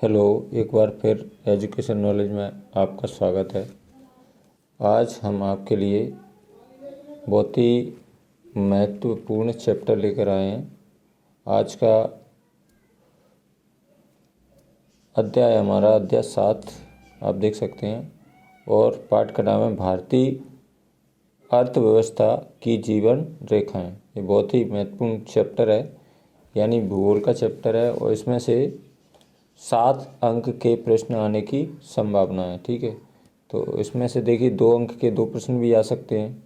Hello, एक बार फिर education knowledge में आपका स्वागत है। आज हम आपके लिए बहुत ही महत्वपूर्ण चैप्टर लेकर आए हैं। आज का अध्याय हमारा अध्याय 7 आप देख सकते हैं और पाठ का नाम है भारतीय अर्थव्यवस्था की जीवन रेखाएं। ये बहुत ही महत्वपूर्ण चैप्टर है, यानी भूगोल का चैप्टर है और इसमें से 7 अंक के प्रश्न आने की संभावना है। ठीक है, तो इसमें से देखिए 2 अंक के 2 प्रश्न भी आ सकते हैं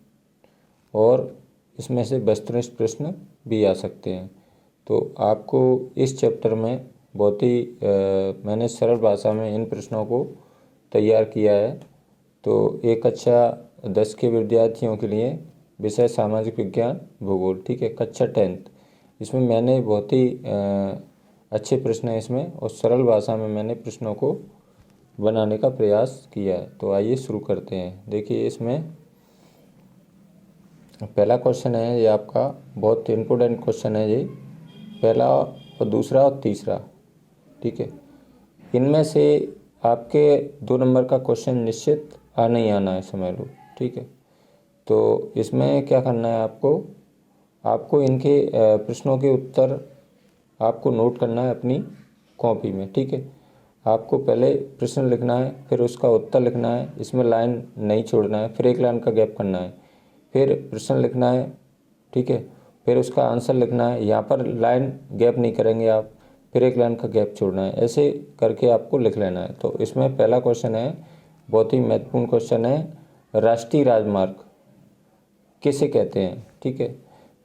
और इसमें से वस्तुनिष्ठ प्रश्न भी आ सकते हैं। तो आपको इस चैप्टर में बहुत ही मैंने सरल भाषा में इन प्रश्नों को तैयार किया है। तो एक कक्षा 10 के विद्यार्थियों के लिए विषय सामाजिक विज्ञान भूगोल, ठीक है, कक्षा 10th, इसमें मैंने बहुत ही अच्छे प्रश्न हैं इसमें और सरल भाषा में मैंने प्रश्नों को बनाने का प्रयास किया है। तो आइए शुरू करते हैं। देखिए इसमें पहला क्वेश्चन है, ये आपका बहुत इम्पोर्टेंट क्वेश्चन है ये, पहला और दूसरा और तीसरा। ठीक है, इनमें से आपके 2 नंबर का क्वेश्चन निश्चित आना ही आना है, समझ लो। ठीक है, तो इसमें क्या करना है आपको इनके प्रश्नों के उत्तर आपको नोट करना है अपनी कॉपी में। ठीक है, आपको पहले प्रश्न लिखना है, फिर उसका उत्तर लिखना है, इसमें लाइन नहीं छोड़ना है, फिर एक लाइन का गैप करना है, फिर प्रश्न लिखना है। ठीक है, फिर उसका आंसर लिखना है, यहाँ पर लाइन गैप नहीं करेंगे आप, फिर एक लाइन का गैप छोड़ना है, ऐसे करके आपको लिख लेना है। तो इसमें पहला क्वेश्चन है, बहुत ही महत्वपूर्ण क्वेश्चन है, राष्ट्रीय राजमार्ग किसे कहते हैं। ठीक है,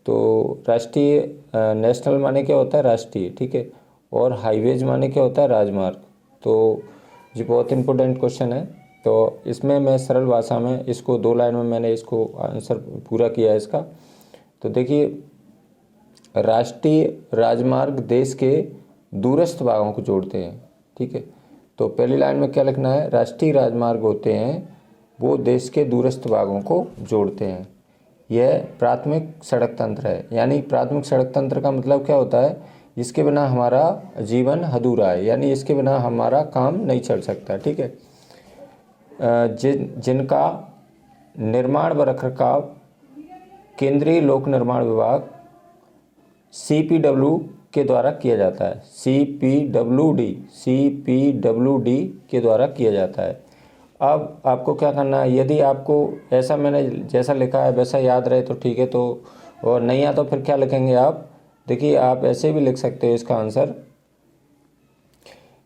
तो राष्ट्रीय नेशनल माने क्या होता है, राष्ट्रीय। ठीक है, और हाईवेज माने क्या होता है, राजमार्ग। तो ये बहुत इंपॉर्टेंट क्वेश्चन है। तो इसमें मैं सरल भाषा में इसको 2 लाइन में मैंने इसको आंसर पूरा किया है इसका। तो देखिए, राष्ट्रीय राजमार्ग देश के दूरस्थ भागों को जोड़ते हैं। ठीक है, तो पहली लाइन में क्या लिखना है, राष्ट्रीय राजमार्ग होते हैं वो देश के दूरस्थ भागों को जोड़ते हैं। यह प्राथमिक सड़क तंत्र है। यानी प्राथमिक सड़क तंत्र का मतलब क्या होता है, इसके बिना हमारा जीवन अधूरा है, यानी इसके बिना हमारा काम नहीं चल सकता। ठीक है, जिनका निर्माण व रखरखाव केंद्रीय लोक निर्माण विभाग CPWD के द्वारा किया जाता है। CPWD के द्वारा किया जाता है। अब आपको क्या करना है, यदि आपको ऐसा मैंने जैसा लिखा है वैसा याद रहे तो ठीक है, तो और नहीं आता तो फिर क्या लिखेंगे आप, देखिए आप ऐसे भी लिख सकते हो इसका आंसर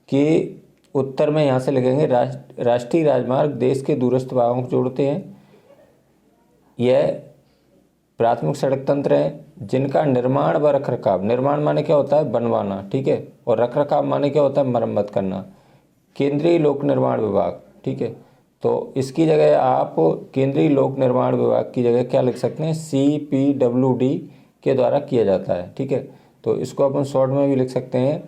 कि उत्तर में यहाँ से लिखेंगे राष्ट्रीय राजमार्ग देश के दूरस्थ भागों को जोड़ते हैं। यह प्राथमिक सड़क तंत्र है जिनका निर्माण व रखरखाव, निर्माण माने क्या होता है, बनवाना। ठीक है, और रखरखाव माने क्या होता है, मरम्मत करना, केंद्रीय लोक निर्माण विभाग। ठीक है, तो इसकी जगह आप केंद्रीय लोक निर्माण विभाग की जगह क्या लिख सकते हैं, CPWD के द्वारा किया जाता है। ठीक है, तो इसको अपन शॉर्ट में भी लिख सकते हैं,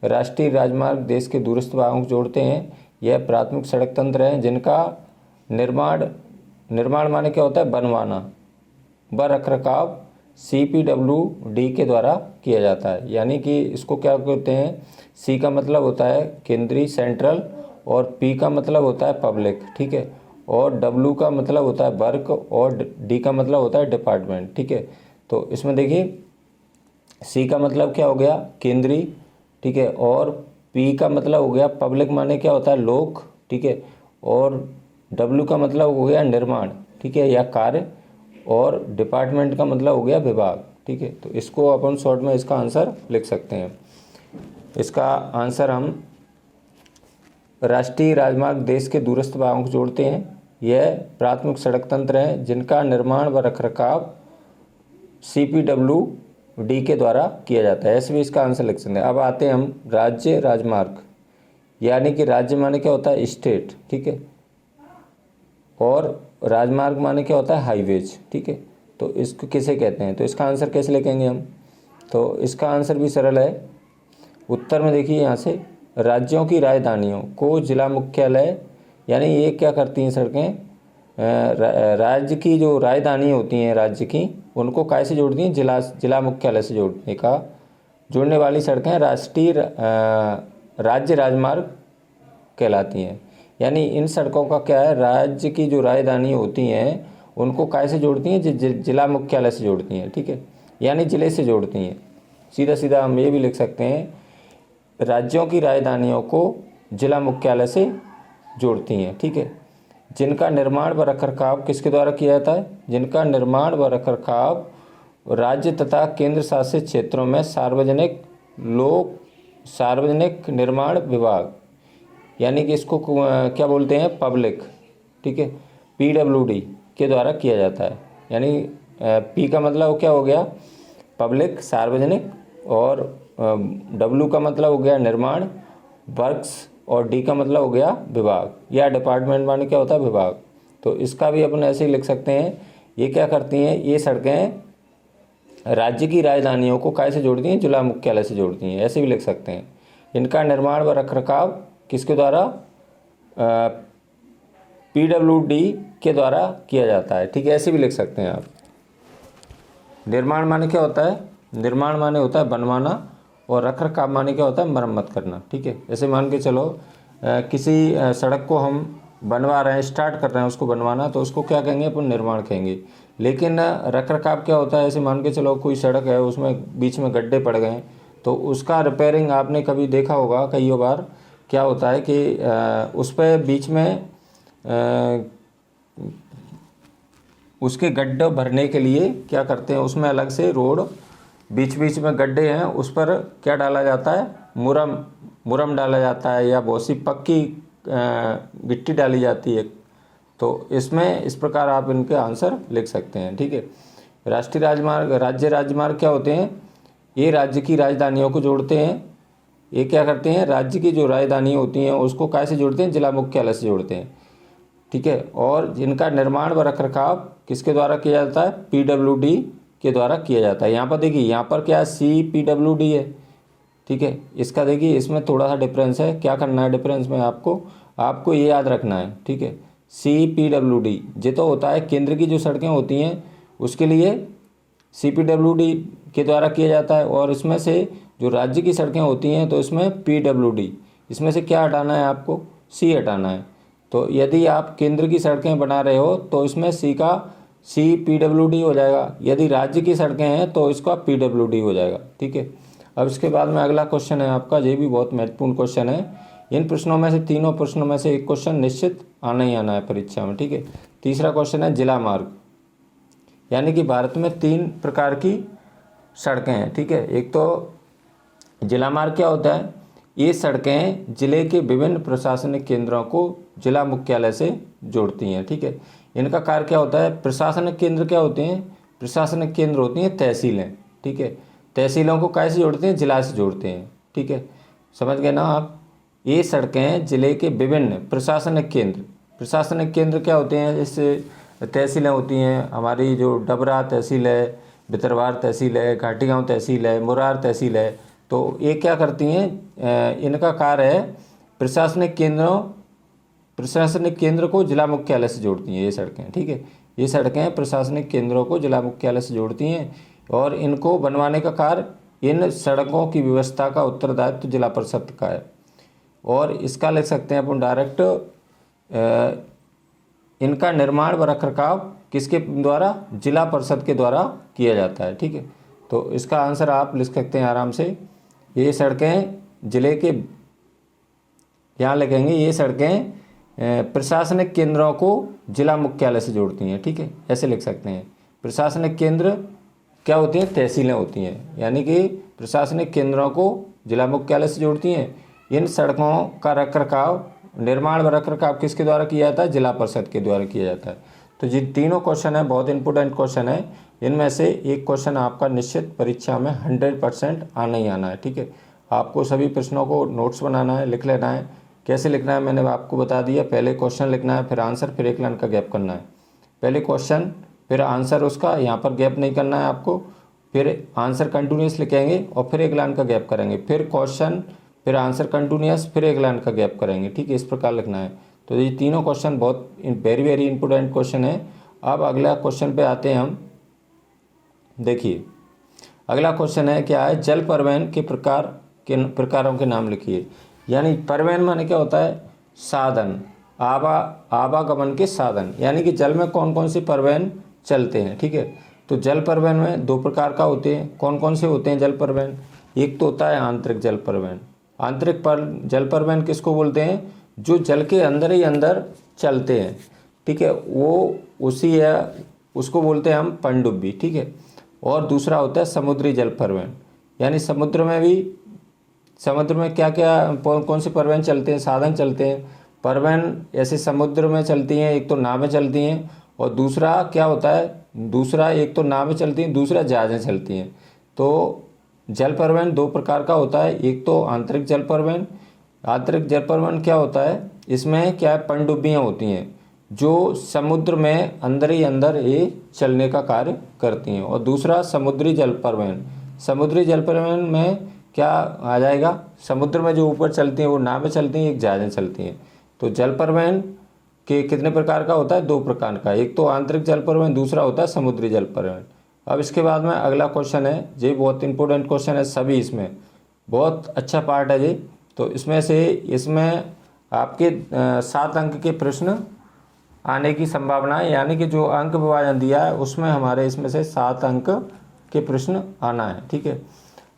राष्ट्रीय राजमार्ग देश के दूरस्थ भागों को जोड़ते हैं। यह प्राथमिक सड़क तंत्र है जिनका निर्माण माने क्या होता है, बनवाना, व रखरखाव CPWD के द्वारा किया जाता है। यानी कि इसको क्या कहते हैं, C का मतलब होता है केंद्रीय, सेंट्रल, और P का मतलब होता है पब्लिक। ठीक है, और W का मतलब होता है वर्क, और D का मतलब होता है डिपार्टमेंट। ठीक है, तो इसमें देखिए C का मतलब क्या हो गया, केंद्रीय। ठीक है, और P का मतलब हो गया पब्लिक, माने क्या होता है, लोक। ठीक है, और W का मतलब हो गया निर्माण, ठीक है, या कार्य, और डिपार्टमेंट का मतलब हो गया विभाग। ठीक है, तो इसको अपन शॉर्ट में इसका आंसर लिख सकते हैं। इसका आंसर हम, राष्ट्रीय राजमार्ग देश के दूरस्थ भागों को जोड़ते हैं। यह प्राथमिक सड़क तंत्र है जिनका निर्माण व रखरखाव CPWD के द्वारा किया जाता है। ऐसे भी इसका आंसर लिख सकते हैं। अब आते हैं हम राज्य राजमार्ग, यानी कि राज्य माने क्या होता है, स्टेट। ठीक है, और राजमार्ग माने क्या होता है, हाईवेज। ठीक है, तो इसको किसे कहते हैं, तो इसका आंसर कैसे लिखेंगे हम, तो इसका आंसर भी सरल है। उत्तर में देखिए यहाँ से, राज्यों की राजधानियों को जिला मुख्यालय, यानी ये क्या करती हैं सड़कें, राज्य की जो राजधानी होती हैं राज्य की, उनको काय से जोड़ती हैं, जिला मुख्यालय से जोड़ने वाली सड़कें राष्ट्रीय राज्य राजमार्ग कहलाती हैं। यानी इन सड़कों का क्या है, राज्य की जो राजधानी होती हैं उनको काय से जोड़ती हैं, जिला मुख्यालय से जोड़ती हैं, ठीक है, यानी जिले से जोड़ती हैं। सीधा सीधा हम ये भी लिख सकते हैं, राज्यों की राजधानियों को जिला मुख्यालय से जोड़ती हैं, ठीक है। जिनका निर्माण व रखरखाव किसके द्वारा किया जाता है, जिनका निर्माण व रखरखाव राज्य तथा केंद्र शासित क्षेत्रों में सार्वजनिक निर्माण विभाग, यानी कि इसको क्या बोलते हैं, पब्लिक, ठीक है, PWD के द्वारा किया जाता है। यानी P का मतलब क्या हो गया, पब्लिक, सार्वजनिक, और W का मतलब हो गया निर्माण, वर्क्स, और D का मतलब हो गया विभाग, या डिपार्टमेंट माने क्या होता है, विभाग। तो इसका भी अपन ऐसे ही लिख सकते हैं, ये क्या करती हैं, ये सड़कें राज्य की राजधानियों को काय से जोड़ती हैं, जिला मुख्यालय से जोड़ती हैं, ऐसे भी लिख सकते हैं। इनका निर्माण व रखरखाव किसके द्वारा, PWD के द्वारा किया जाता है, ठीक है, ऐसे भी लिख सकते हैं आप। निर्माण माने क्या होता है, निर्माण माने होता है बनवाना, और रखरखाव माने क्या होता है, मरम्मत करना, ठीक है। ऐसे मान के चलो किसी सड़क को हम बनवा रहे हैं, स्टार्ट कर रहे हैं उसको बनवाना, तो उसको क्या कहेंगे, अपन निर्माण कहेंगे। लेकिन रखरखाव क्या होता है, ऐसे मान के चलो कोई सड़क है, उसमें बीच में गड्ढे पड़ गए, तो उसका रिपेयरिंग आपने कभी देखा होगा कई बार, क्या होता है कि उस पर बीच में उसके गड्ढे भरने के लिए क्या करते हैं, उसमें अलग से रोड, बीच बीच में गड्ढे हैं, उस पर क्या डाला जाता है, मुरम डाला जाता है, या बहुत सी पक्की गिट्टी डाली जाती है। तो इसमें इस प्रकार आप इनके आंसर लिख सकते हैं, ठीक है। राज्य राजमार्ग क्या होते हैं, ये राज्य की राजधानियों को जोड़ते हैं। ये क्या करते हैं, राज्य की जो राजधानी होती हैं उसको कैसे जोड़ते हैं, जिला मुख्यालय से जोड़ते हैं, ठीक है। और जिनका निर्माण व रखरखाव किसके द्वारा किया जाता है, PWD के द्वारा किया जाता है। यहाँ पर देखिए, यहाँ पर क्या CPWD है, ठीक है। इसका देखिए, इसमें थोड़ा सा डिफरेंस है, क्या करना है डिफरेंस में, आपको ये याद रखना है, ठीक है। CPWD ये तो होता है केंद्र की जो सड़कें होती हैं उसके लिए CPWD के द्वारा किया जाता है, और इसमें से जो राज्य की सड़कें होती हैं तो इसमें PWD, इसमें से क्या हटाना है, आपको C हटाना है। तो यदि आप केंद्र की सड़कें बना रहे हो तो इसमें CPWD हो जाएगा, यदि राज्य की सड़कें हैं तो इसका PWD हो जाएगा, ठीक है। अब इसके बाद में अगला क्वेश्चन है आपका, ये भी बहुत महत्वपूर्ण क्वेश्चन है। इन प्रश्नों में से, तीनों प्रश्नों में से एक क्वेश्चन निश्चित आना ही आना है परीक्षा में, ठीक है। तीसरा क्वेश्चन है जिला मार्ग, यानी कि भारत में 3 प्रकार की सड़कें हैं, ठीक है। एक तो जिला मार्ग क्या होता है, ये सड़कें जिले के विभिन्न प्रशासनिक केंद्रों को जिला मुख्यालय से जोड़ती हैं, ठीक है। इनका कार्य क्या होता है, प्रशासनिक केंद्र क्या होते हैं, प्रशासनिक केंद्र होती हैं तहसीलें, ठीक है। तहसीलों को कैसे जोड़ते हैं, जिला से जोड़ते हैं, ठीक है, समझ गए ना आप। ये सड़कें जिले के विभिन्न प्रशासनिक केंद्र क्या होते हैं, जैसे तहसीलें होती हैं हमारी, जो डबरा तहसील है, भितरवार तहसील है, घाटीगांव तहसील है, मुरार तहसील है। तो ये क्या करती हैं, इनका कार्य है प्रशासनिक केंद्र को जिला मुख्यालय से जोड़ती हैं ये सड़कें, ठीक है। ये सड़कें प्रशासनिक केंद्रों को जिला मुख्यालय से जोड़ती हैं, और इनको बनवाने का कार्य, इन सड़कों की व्यवस्था का उत्तरदायित्व जिला परिषद का है। और इसका लिख सकते हैं अपन डायरेक्ट, इनका निर्माण व रखरखाव किसके द्वारा, जिला परिषद के द्वारा किया जाता है, ठीक है। तो इसका आंसर आप लिख सकते हैं आराम से, ये सड़कें जिले के, यहाँ लिखेंगे, ये सड़कें प्रशासनिक केंद्रों को जिला मुख्यालय से जोड़ती हैं, ठीक है, ऐसे लिख सकते हैं। प्रशासनिक केंद्र क्या होती हैं, तहसीलें होती हैं, यानी कि प्रशासनिक केंद्रों को जिला मुख्यालय से जोड़ती हैं। इन सड़कों का रखरखाव, निर्माण व रखरखाव किसके द्वारा किया जाता है, जिला परिषद के द्वारा किया जाता है। तो ये तीनों क्वेश्चन है, बहुत इंपॉर्टेंट क्वेश्चन है। इनमें से एक क्वेश्चन आपका निश्चित परीक्षा में 100% आना ही आना है, ठीक है। आपको सभी प्रश्नों को नोट्स बनाना है, लिख लेना है। कैसे लिखना है मैंने आपको बता दिया, पहले क्वेश्चन लिखना है, फिर आंसर, फिर 1 लाइन का गैप करना है। पहले क्वेश्चन फिर आंसर, उसका यहाँ पर गैप नहीं करना है आपको, फिर आंसर कंटिन्यूस लिखेंगे और फिर 1 लाइन का गैप करेंगे, फिर क्वेश्चन, फिर आंसर कंटिन्यूस, फिर 1 लाइन का गैप करेंगे, ठीक है, इस प्रकार लिखना है। तो ये तीनों क्वेश्चन बहुत वेरी इंपॉर्टेंट क्वेश्चन है। अब अगला क्वेश्चन पे आते हैं हम। देखिए अगला क्वेश्चन है क्या है, जल परिवहन के प्रकारों के नाम लिखिए। यानी परिवहन माने क्या होता है, साधन, आवागमन के साधन, यानी कि जल में कौन कौन से परिवहन चलते हैं। ठीक है, तो जल परिवहन में दो प्रकार का होते हैं। कौन कौन से होते हैं जल परिवहन? एक तो होता है आंतरिक जल परिवहन। जल परिवहन किसको बोलते हैं? जो जल के अंदर ही अंदर चलते हैं। ठीक है, वो उसी है, उसको बोलते हैं हम पनडुब्बी। ठीक है, और दूसरा होता है समुद्री जल परिवहन, यानी समुद्र में क्या क्या कौन से परिवहन चलते हैं, साधन चलते हैं। परिवहन ऐसे समुद्र में चलती हैं, एक तो नावें चलती हैं, और दूसरा क्या होता है, एक तो नावें चलती हैं, दूसरा जहाज़ें चलती हैं। तो जल परिवहन दो प्रकार का होता है। एक तो आंतरिक जल परिवहन क्या होता है, इसमें क्या है, पनडुब्बियाँ होती हैं जो समुद्र में अंदर ही अंदर ये चलने का कार्य करती हैं। और दूसरा समुद्री जल परिवहन में क्या आ जाएगा, समुद्र में जो ऊपर चलती हैं वो नावें चलती हैं, एक जहाज़ें चलती हैं। तो जल परिवहन के कितने प्रकार का होता है? दो प्रकार का। एक तो आंतरिक जल परिवहन, दूसरा होता है समुद्री जल परिवहन। अब इसके बाद में अगला क्वेश्चन है, ये बहुत इंपॉर्टेंट क्वेश्चन है, सभी इसमें बहुत अच्छा पार्ट है जी। तो इसमें आपके 7 अंक के प्रश्न आने की संभावना है, यानी कि जो अंक विभाजन दिया है उसमें हमारे इसमें से 7 अंक के प्रश्न आना है। ठीक है,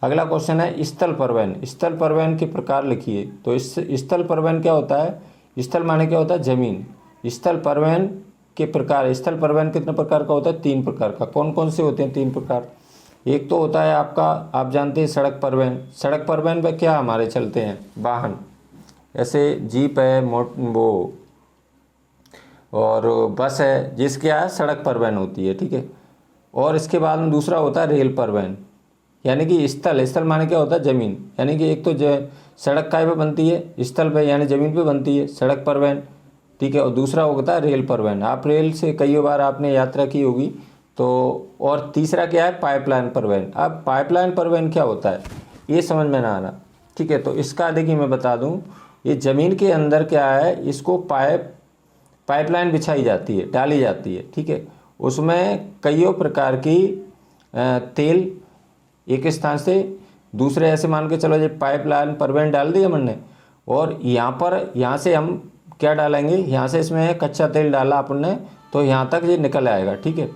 अगला क्वेश्चन है स्थल परिवहन के प्रकार लिखिए। तो इस स्थल परिवहन क्या होता है? स्थल माने क्या होता है? जमीन। स्थल परिवहन के प्रकार, स्थल परिवहन कितने प्रकार का होता है? 3 प्रकार का। कौन कौन से होते हैं 3 प्रकार? एक तो होता है आपका, आप जानते हैं, सड़क परिवहन पे क्या हमारे चलते हैं वाहन, ऐसे जीप है, वो और बस है, जिसके क्या है, सड़क परिवहन होती है। ठीक है, और इसके बाद में दूसरा होता है रेल परिवहन, यानी कि स्थल माने क्या होता है? ज़मीन, यानी कि एक तो सड़क काय पे बनती है, स्थल पे यानी ज़मीन पे बनती है सड़क परिवहन। ठीक है, और दूसरा होता है रेल परिवहन, आप रेल से कई बार आपने यात्रा की होगी। तो और तीसरा क्या है? पाइपलाइन परिवहन। अब पाइपलाइन परिवहन क्या होता है ये समझ में ना आना। ठीक है, तो इसका देखिए मैं बता दूं, ये ज़मीन के अंदर क्या है, इसको पाइपलाइन बिछाई जाती है, डाली जाती है। ठीक है, उसमें कईयों प्रकार की तेल एक स्थान से दूसरे, ऐसे मान के चलो, जो पाइपलाइन परिवहन डाल दी हमने, और यहाँ से हम क्या डालेंगे, यहाँ से इसमें कच्चा तेल डाला अपन ने, तो यहाँ तक ये निकल आएगा। ठीक है,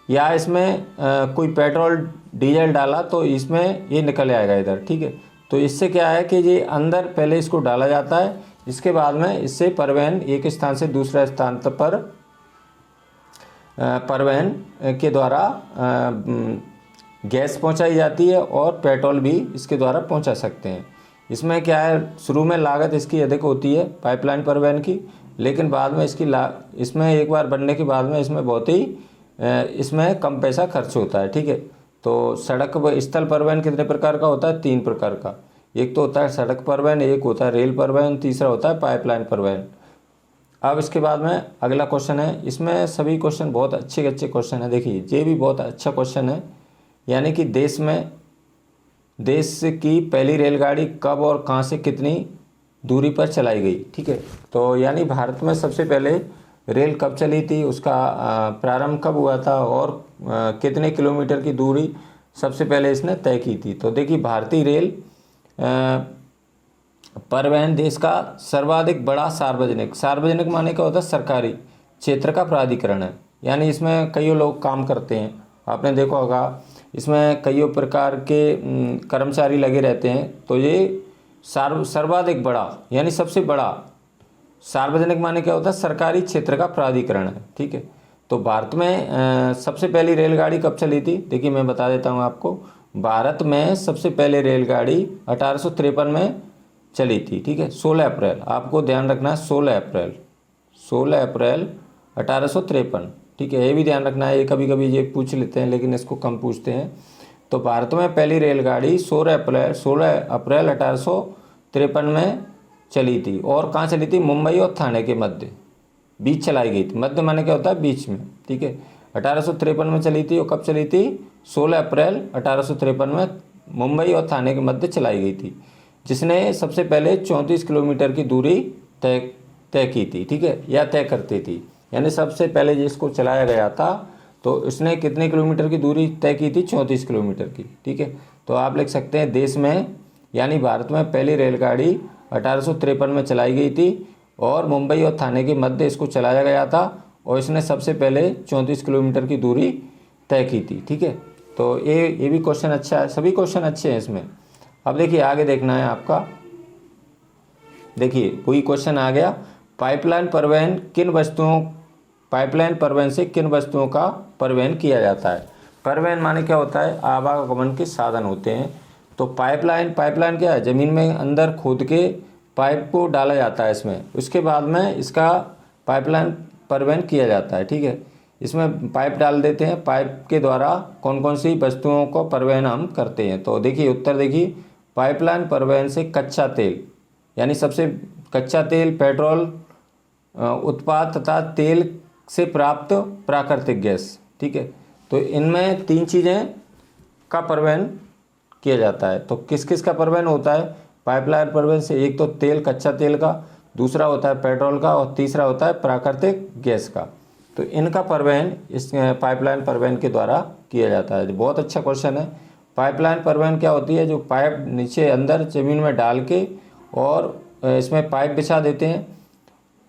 या इसमें कोई पेट्रोल डीजल डाला तो इसमें ये निकल आएगा इधर। ठीक है, तो इससे क्या है कि ये अंदर पहले इसको डाला जाता है, इसके बाद में इससे परिवहन एक स्थान से दूसरे स्थान पर परिवहन के द्वारा गैस पहुंचाई जाती है, और पेट्रोल भी इसके द्वारा पहुंचा सकते हैं। इसमें क्या है, शुरू में लागत इसकी अधिक होती है पाइपलाइन परिवहन की, लेकिन बाद में इसमें एक बार बनने के बाद में इसमें बहुत ही इसमें कम पैसा खर्च होता है। ठीक है, तो स्थल परिवहन कितने प्रकार का होता है? 3 प्रकार का। एक तो होता है सड़क परिवहन, एक होता है रेल परिवहन, तीसरा होता है पाइपलाइन परिवहन। अब इसके बाद में अगला क्वेश्चन है, इसमें सभी क्वेश्चन बहुत अच्छे क्वेश्चन है। देखिए ये भी बहुत अच्छा क्वेश्चन है, यानी कि देश की पहली रेलगाड़ी कब और कहाँ से कितनी दूरी पर चलाई गई। ठीक है, तो यानी भारत में सबसे पहले रेल कब चली थी, उसका प्रारंभ कब हुआ था, और कितने किलोमीटर की दूरी सबसे पहले इसने तय की थी। तो देखिए भारतीय रेल परिवहन देश का सर्वाधिक बड़ा सार्वजनिक माने क्या होता है? सरकारी क्षेत्र का प्राधिकरण है, यानी इसमें कई लोग काम करते हैं। आपने देखा होगा इसमें कई प्रकार के कर्मचारी लगे रहते हैं। तो ये सर्वाधिक बड़ा यानी सबसे बड़ा, सार्वजनिक माने क्या होता है? सरकारी क्षेत्र का प्राधिकरण है। ठीक है, तो भारत में सबसे पहली रेलगाड़ी कब चली थी? देखिए मैं बता देता हूँ आपको, भारत में सबसे पहले रेलगाड़ी 1853 में चली थी। ठीक है, 16 अप्रैल, आपको ध्यान रखना है, 16 अप्रैल 1853। ठीक है, ये भी ध्यान रखना है, ये कभी कभी ये पूछ लेते हैं लेकिन इसको कम पूछते हैं। तो भारत में पहली रेलगाड़ी 16 अप्रैल 1853 में चली थी, और कहाँ चली थी? मुंबई और ठाणे के बीच चलाई गई थी। मध्य माने क्या होता है? बीच में। ठीक है, 1853 में चली थी, और कब चली थी? 16 अप्रैल 1853 में मुंबई और ठाणे के मध्य चलाई गई थी, जिसने सबसे पहले 34 किलोमीटर की दूरी तय की थी। ठीक है, या तय करती थी, यानी सबसे पहले जिसको चलाया गया था तो उसने कितने किलोमीटर की दूरी तय की थी? 34 किलोमीटर की। ठीक है, तो आप लिख सकते हैं देश में यानी भारत में पहली रेलगाड़ी 1853 में चलाई गई थी और मुंबई और थाने के मध्य इसको चलाया गया था और इसने सबसे पहले 34 किलोमीटर की दूरी तय की थी। ठीक है, तो ये भी क्वेश्चन अच्छा है, सभी क्वेश्चन अच्छे हैं इसमें। अब देखिए आगे देखना है आपका, देखिए वही क्वेश्चन आ गया, पाइपलाइन परिवहन से किन वस्तुओं का परिवहन किया जाता है। परिवहन माने क्या होता है, आवागमन के साधन होते हैं। तो पाइपलाइन क्या है, ज़मीन में अंदर खोद के पाइप को डाला जाता है इसमें, उसके बाद में इसका पाइपलाइन परिवहन किया जाता है। ठीक है, इसमें पाइप डाल देते हैं, पाइप के द्वारा कौन कौन सी वस्तुओं को परिवहन हम करते हैं। तो देखिए उत्तर देखिए, पाइपलाइन परिवहन से कच्चा तेल, यानी सबसे कच्चा तेल, पेट्रोल उत्पाद तथा तेल से प्राप्त प्राकृतिक गैस। ठीक है, तो इनमें 3 चीज़ें का परिवहन किया जाता है। तो किस किस का परिवहन होता है पाइपलाइन परिवहन से, एक तो तेल, कच्चा तेल का, दूसरा होता है पेट्रोल का और तीसरा होता है प्राकृतिक गैस का। तो इनका परिवहन इस पाइपलाइन परिवहन के द्वारा किया जाता है। बहुत अच्छा क्वेश्चन है। पाइपलाइन परिवहन क्या होती है, जो पाइप नीचे अंदर ज़मीन में डाल के और इसमें पाइप बिछा देते हैं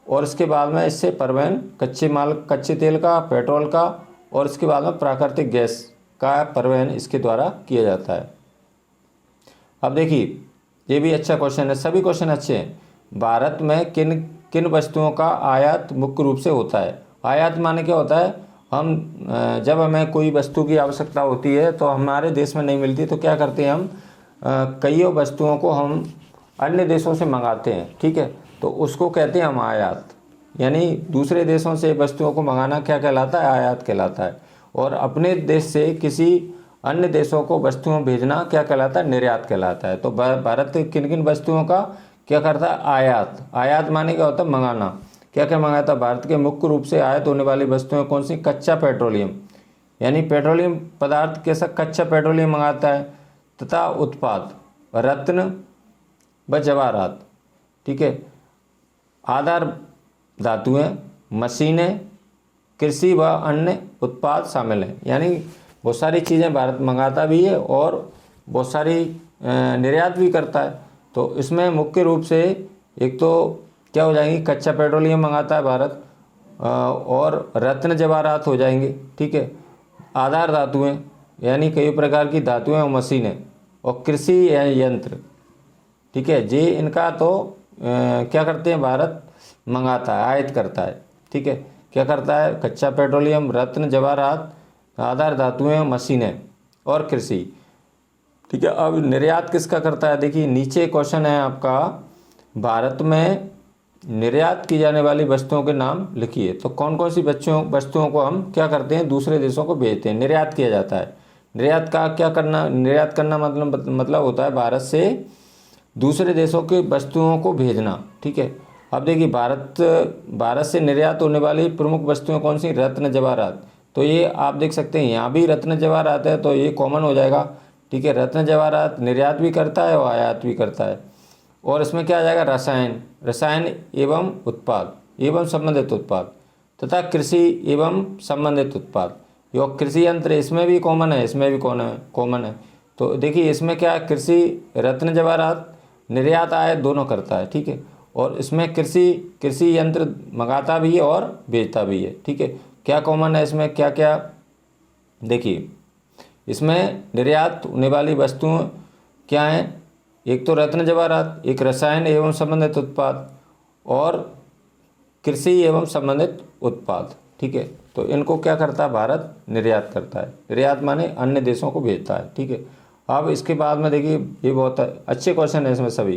और इसके बाद में इससे परिवहन कच्चे तेल का, पेट्रोल का और इसके बाद में प्राकृतिक गैस का परिवहन इसके द्वारा किया जाता है। अब देखिए ये भी अच्छा क्वेश्चन है, सभी क्वेश्चन अच्छे हैं। भारत में किन किन वस्तुओं का आयात मुख्य रूप से होता है। आयात माने क्या होता है, हम जब हमें कोई वस्तु की आवश्यकता होती है तो हमारे देश में नहीं मिलती तो क्या करते हैं हम, कई वस्तुओं को हम अन्य देशों से मंगाते हैं। ठीक है, तो उसको कहते हैं हम आयात, यानी दूसरे देशों से वस्तुओं को मंगाना क्या कहलाता है, आयात कहलाता है। और अपने देश से किसी अन्य देशों को वस्तुओं भेजना क्या कहलाता है, निर्यात कहलाता है। तो भारत किन किन वस्तुओं का क्या करता है, आयात। आयात माने क्या होता है, मंगाना। क्या क्या मंगाता है, भारत के मुख्य रूप से आयात होने वाली वस्तुएं कौन सी, कच्चा पेट्रोलियम, यानी पेट्रोलियम पदार्थ कैसा, कच्चा पेट्रोलियम मंगाता है, तथा उत्पाद रत्न व जवाहरात। ठीक है, आधार धातुएं, मशीनें, कृषि व अन्य उत्पाद शामिल हैं। यानी बहुत सारी चीज़ें भारत मंगाता भी है और बहुत सारी निर्यात भी करता है। तो इसमें मुख्य रूप से एक तो क्या हो जाएंगी, कच्चा पेट्रोलियम मंगाता है भारत, और रत्न जवाहरात हो जाएंगे। ठीक है, आधार धातुएं यानी कई प्रकार की धातुएं और मशीनें, और कृषि यंत्र। ठीक है जी, इनका तो क्या करते हैं, भारत मंगाता है, आयात करता है। ठीक है, क्या करता है, कच्चा पेट्रोलियम, रत्न जवाहरात, आधार धातुएं, मशीनें और कृषि। ठीक है, अब निर्यात किसका करता है, देखिए नीचे क्वेश्चन है आपका, भारत में निर्यात की जाने वाली वस्तुओं के नाम लिखिए। तो कौन कौन सी वस्तुओं को हम क्या करते हैं, दूसरे देशों को भेजते हैं, निर्यात किया जाता है। निर्यात का क्या करना, निर्यात करना मतलब होता है भारत से दूसरे देशों की वस्तुओं को भेजना। ठीक है, अब देखिए भारत से निर्यात होने वाली प्रमुख वस्तुएं कौन सी, रत्न जवाहरात। तो ये आप देख सकते हैं यहाँ भी रत्न जवाहरात है, तो ये कॉमन हो जाएगा। ठीक है, रत्न जवाहरात निर्यात भी करता है और आयात भी करता है। और इसमें क्या आ जाएगा, रसायन एवं उत्पाद एवं संबंधित उत्पाद, तथा कृषि एवं संबंधित उत्पाद। और कृषि यंत्र इसमें भी कॉमन है, इसमें भी कॉमन है। तो देखिए इसमें क्या, कृषि रत्न जवाहरात निर्यात आयात दोनों करता है। ठीक है, और इसमें कृषि यंत्र मंगाता भी है और बेचता भी है। ठीक है, क्या कॉमन है इसमें, क्या क्या, देखिए इसमें निर्यात होने वाली वस्तुएं क्या हैं, एक तो रत्न जवाहरात, एक रसायन एवं संबंधित उत्पाद और कृषि एवं संबंधित उत्पाद। ठीक है, तो इनको क्या करता है, भारत निर्यात करता है। निर्यात माने अन्य देशों को भेजता है। ठीक है, अब इसके बाद में देखिए ये बहुत अच्छे क्वेश्चन है इसमें सभी।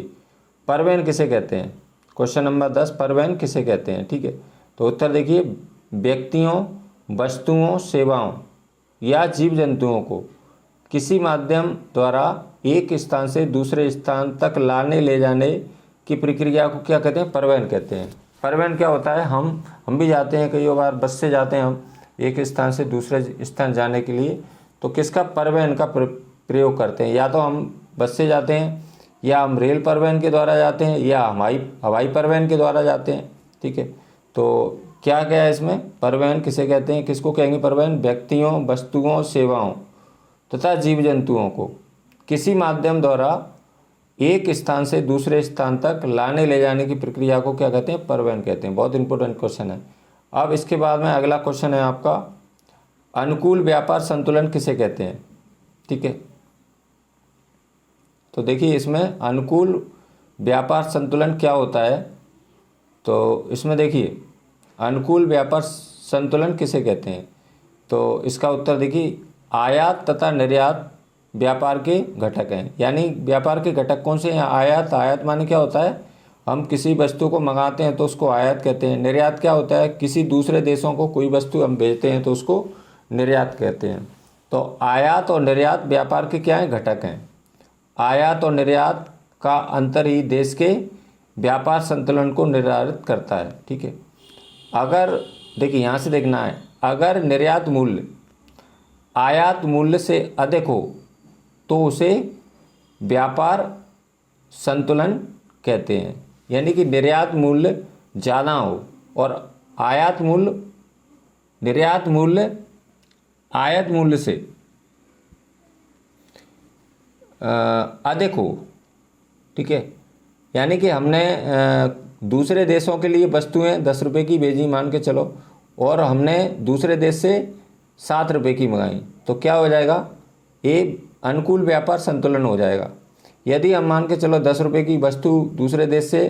परिवहन किसे कहते हैं, क्वेश्चन नंबर 10, परिवहन किसे कहते हैं। ठीक है, तो उत्तर देखिए, व्यक्तियों, वस्तुओं, सेवाओं या जीव जंतुओं को किसी माध्यम द्वारा एक स्थान से दूसरे स्थान तक लाने ले जाने की प्रक्रिया को क्या कहते हैं, परिवहन कहते हैं। परिवहन क्या होता है, हम भी जाते हैं, कई बार बस से जाते हैं हम एक स्थान से दूसरे स्थान जाने के लिए, तो किसका परिवहन का प्रयोग करते हैं, या तो हम बस से जाते हैं, या हम रेल परिवहन के द्वारा जाते हैं, या हवाई परिवहन के द्वारा जाते हैं। ठीक है, तो क्या क्या है इसमें, परिवहन किसे कहते हैं, किसको कहेंगे परिवहन, व्यक्तियों, वस्तुओं, सेवाओं तथा जीव जंतुओं को किसी माध्यम द्वारा एक स्थान से दूसरे स्थान तक लाने ले जाने की प्रक्रिया को क्या कहते हैं? परिवहन कहते हैं। बहुत इंपॉर्टेंट क्वेश्चन है। अब इसके बाद में अगला क्वेश्चन है आपका, अनुकूल व्यापार संतुलन किसे कहते हैं? ठीक है, तो देखिए इसमें अनुकूल व्यापार संतुलन क्या होता है। तो इसमें देखिए अनुकूल व्यापार संतुलन किसे कहते हैं, तो इसका उत्तर देखिए, आयात तथा निर्यात व्यापार के घटक हैं। यानी व्यापार के घटक कौन से हैं? आयात माने क्या होता है? हम किसी वस्तु को मंगाते हैं तो उसको आयात कहते हैं। निर्यात क्या होता है? किसी दूसरे देशों को कोई वस्तु हम भेजते हैं तो उसको निर्यात कहते हैं। तो आयात और निर्यात व्यापार के क्या हैं? घटक हैं। आयात और निर्यात का अंतर ही देश के व्यापार संतुलन को निर्धारित करता है। ठीक है, अगर देखिए यहाँ से देखना है, अगर निर्यात मूल्य आयात मूल्य से अधिक हो तो उसे व्यापार संतुलन कहते हैं। यानी कि निर्यात मूल्य ज़्यादा हो और निर्यात मूल्य आयात मूल्य से अधिक हो। ठीक है, यानी कि हमने दूसरे देशों के लिए वस्तुएं 10 रुपये की भेजी मान के चलो, और हमने दूसरे देश से 7 रुपये की मंगाई, तो क्या हो जाएगा? ये अनुकूल व्यापार संतुलन हो जाएगा। यदि हम मान के चलो 10 रुपये की वस्तु दूसरे देश से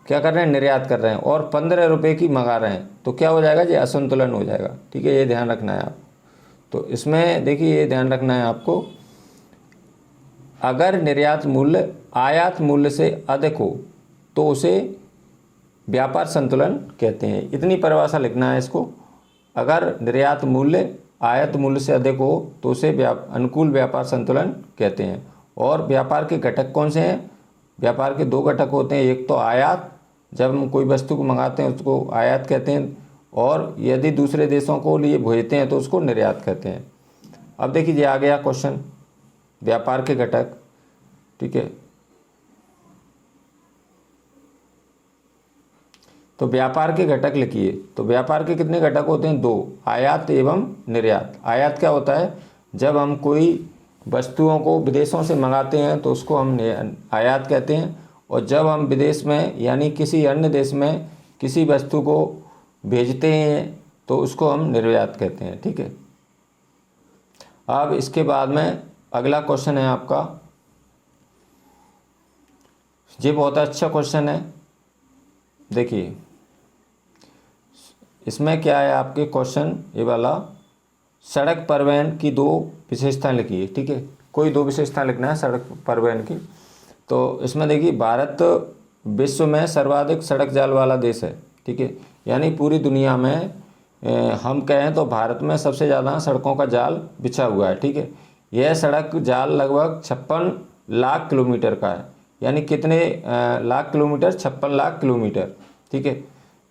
क्या कर रहे हैं? निर्यात कर रहे हैं, और 15 रुपये की मंगा रहे हैं, तो क्या हो जाएगा? ये असंतुलन हो जाएगा। ठीक है, ये ध्यान रखना है आप। तो इसमें देखिए ये ध्यान रखना है आपको, अगर निर्यात मूल्य आयात मूल्य से अधिक हो तो उसे व्यापार संतुलन कहते हैं। इतनी परिभाषा लिखना है इसको, अगर निर्यात मूल्य आयात मूल्य से अधिक हो तो उसे अनुकूल व्यापार संतुलन कहते हैं। और व्यापार के घटक कौन से हैं? व्यापार के 2 घटक होते हैं, एक तो आयात, जब हम कोई वस्तु को मंगाते हैं उसको आयात कहते हैं, और यदि दूसरे देशों को लिए भेजते हैं तो उसको निर्यात कहते हैं। अब देखिए आ गया क्वेश्चन, व्यापार के घटक। ठीक है, तो व्यापार के घटक लिखिए। तो व्यापार के कितने घटक होते हैं? 2, आयात एवं निर्यात। आयात क्या होता है? जब हम कोई वस्तुओं को विदेशों से मंगाते हैं तो उसको हम आयात कहते हैं, और जब हम विदेश में यानी किसी अन्य देश में किसी वस्तु को भेजते हैं तो उसको हम निर्यात कहते हैं। ठीक है, अब इसके बाद में अगला क्वेश्चन है आपका, ये बहुत अच्छा क्वेश्चन है। देखिए इसमें क्या है आपके क्वेश्चन, ये वाला, सड़क परिवहन की 2 विशेषताएं लिखिए। ठीक है, कोई 2 विशेषताएं लिखना है सड़क परिवहन की। तो इसमें देखिए, भारत विश्व में सर्वाधिक सड़क जाल वाला देश है। ठीक है, यानी पूरी दुनिया में हम कहें तो भारत में सबसे ज़्यादा सड़कों का जाल बिछा हुआ है। ठीक है, यह सड़क जाल लगभग 56 लाख किलोमीटर का है। यानी कितने लाख किलोमीटर? 56 लाख किलोमीटर। ठीक है,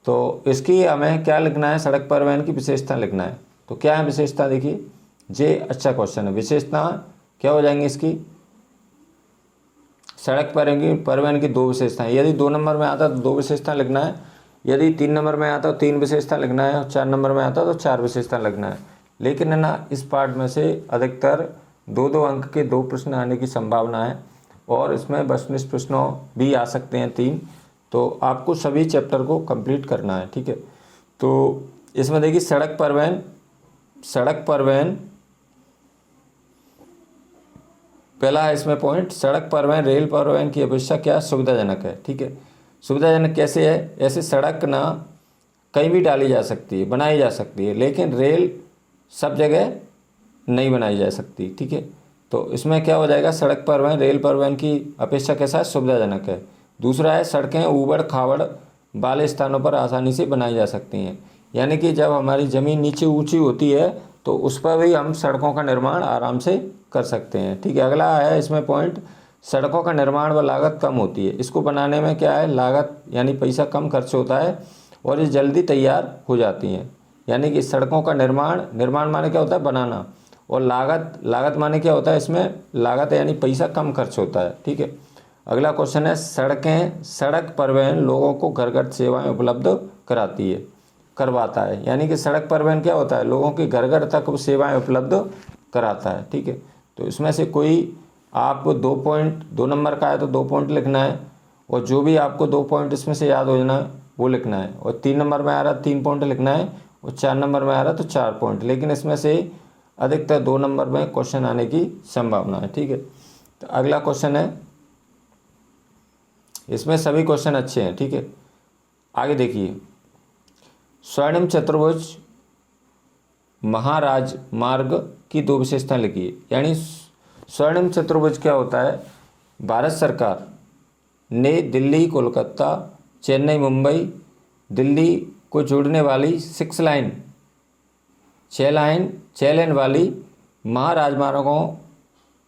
तो इसकी हमें क्या लिखना है? सड़क परिवहन की विशेषता लिखना है। तो क्या है विशेषता? देखिए ये अच्छा क्वेश्चन है। विशेषता क्या हो जाएंगी इसकी? सड़क परिवहन की 2 विशेषताएं। यदि 2 नंबर में आता तो 2 विशेषता लिखना है, यदि 3 नंबर में आता तो 3 विशेषता लिखना है, और 4 नंबर में आता तो 4 विशेषता लिखना है। लेकिन है ना, इस पार्ट में से अधिकतर 2-2 अंक के 2 प्रश्न आने की संभावना है, और इसमें वस्तुनिष्ठ प्रश्नों भी आ सकते हैं 3। तो आपको सभी चैप्टर को कंप्लीट करना है। ठीक है, तो इसमें देखिए सड़क परिवहन पहला है इसमें पॉइंट, सड़क परिवहन रेल परिवहन की अपेक्षा क्या सुविधाजनक है। ठीक है, सुविधाजनक कैसे है? ऐसे सड़क ना कहीं भी डाली जा सकती है, बनाई जा सकती है, लेकिन रेल सब जगह नहीं बनाई जा सकती। ठीक है, तो इसमें क्या हो जाएगा? सड़क परिवहन रेल परिवहन की अपेक्षा कैसा है? सुविधाजनक है। दूसरा है, सड़कें ऊबड़ खाबड़ वाले स्थानों पर आसानी से बनाई जा सकती हैं। यानी कि जब हमारी ज़मीन नीचे ऊंची होती है तो उस पर भी हम सड़कों का निर्माण आराम से कर सकते हैं। ठीक है, अगला है इसमें पॉइंट, सड़कों का निर्माण व लागत कम होती है। इसको बनाने में क्या है? लागत यानी पैसा कम खर्च होता है, और ये जल्दी तैयार हो जाती हैं। यानी कि सड़कों का निर्माण माने क्या होता है? बनाना। और लागत माने क्या होता है? इसमें लागत यानी पैसा कम खर्च होता है। ठीक है, अगला क्वेश्चन है, सड़क परिवहन लोगों को घर घर सेवाएं उपलब्ध करवाता है। यानी कि सड़क परिवहन क्या होता है? लोगों के घर घर तक सेवाएं उपलब्ध कराता है। ठीक है, तो इसमें से कोई आप 2 नंबर का है तो 2 पॉइंट लिखना है, और जो भी आपको 2 पॉइंट इसमें से याद हो जाना है वो लिखना है। और 3 नंबर में आ रहा है 3 पॉइंट लिखना है, और 4 नंबर में आ रहा है तो 4 पॉइंट। लेकिन इसमें से अधिकतर 2 नंबर में क्वेश्चन आने की संभावना है, ठीक है। तो अगला क्वेश्चन है, इसमें सभी क्वेश्चन अच्छे हैं, ठीक है। आगे देखिए, स्वर्णिम चतुर्भुज महाराजमार्ग की 2 विशेषताएं लिखिए। यानी स्वर्णिम चतुर्भुज क्या होता है? भारत सरकार ने दिल्ली कोलकाता चेन्नई मुंबई दिल्ली को जोड़ने वाली 6 लेन वाली महाराजमार्गों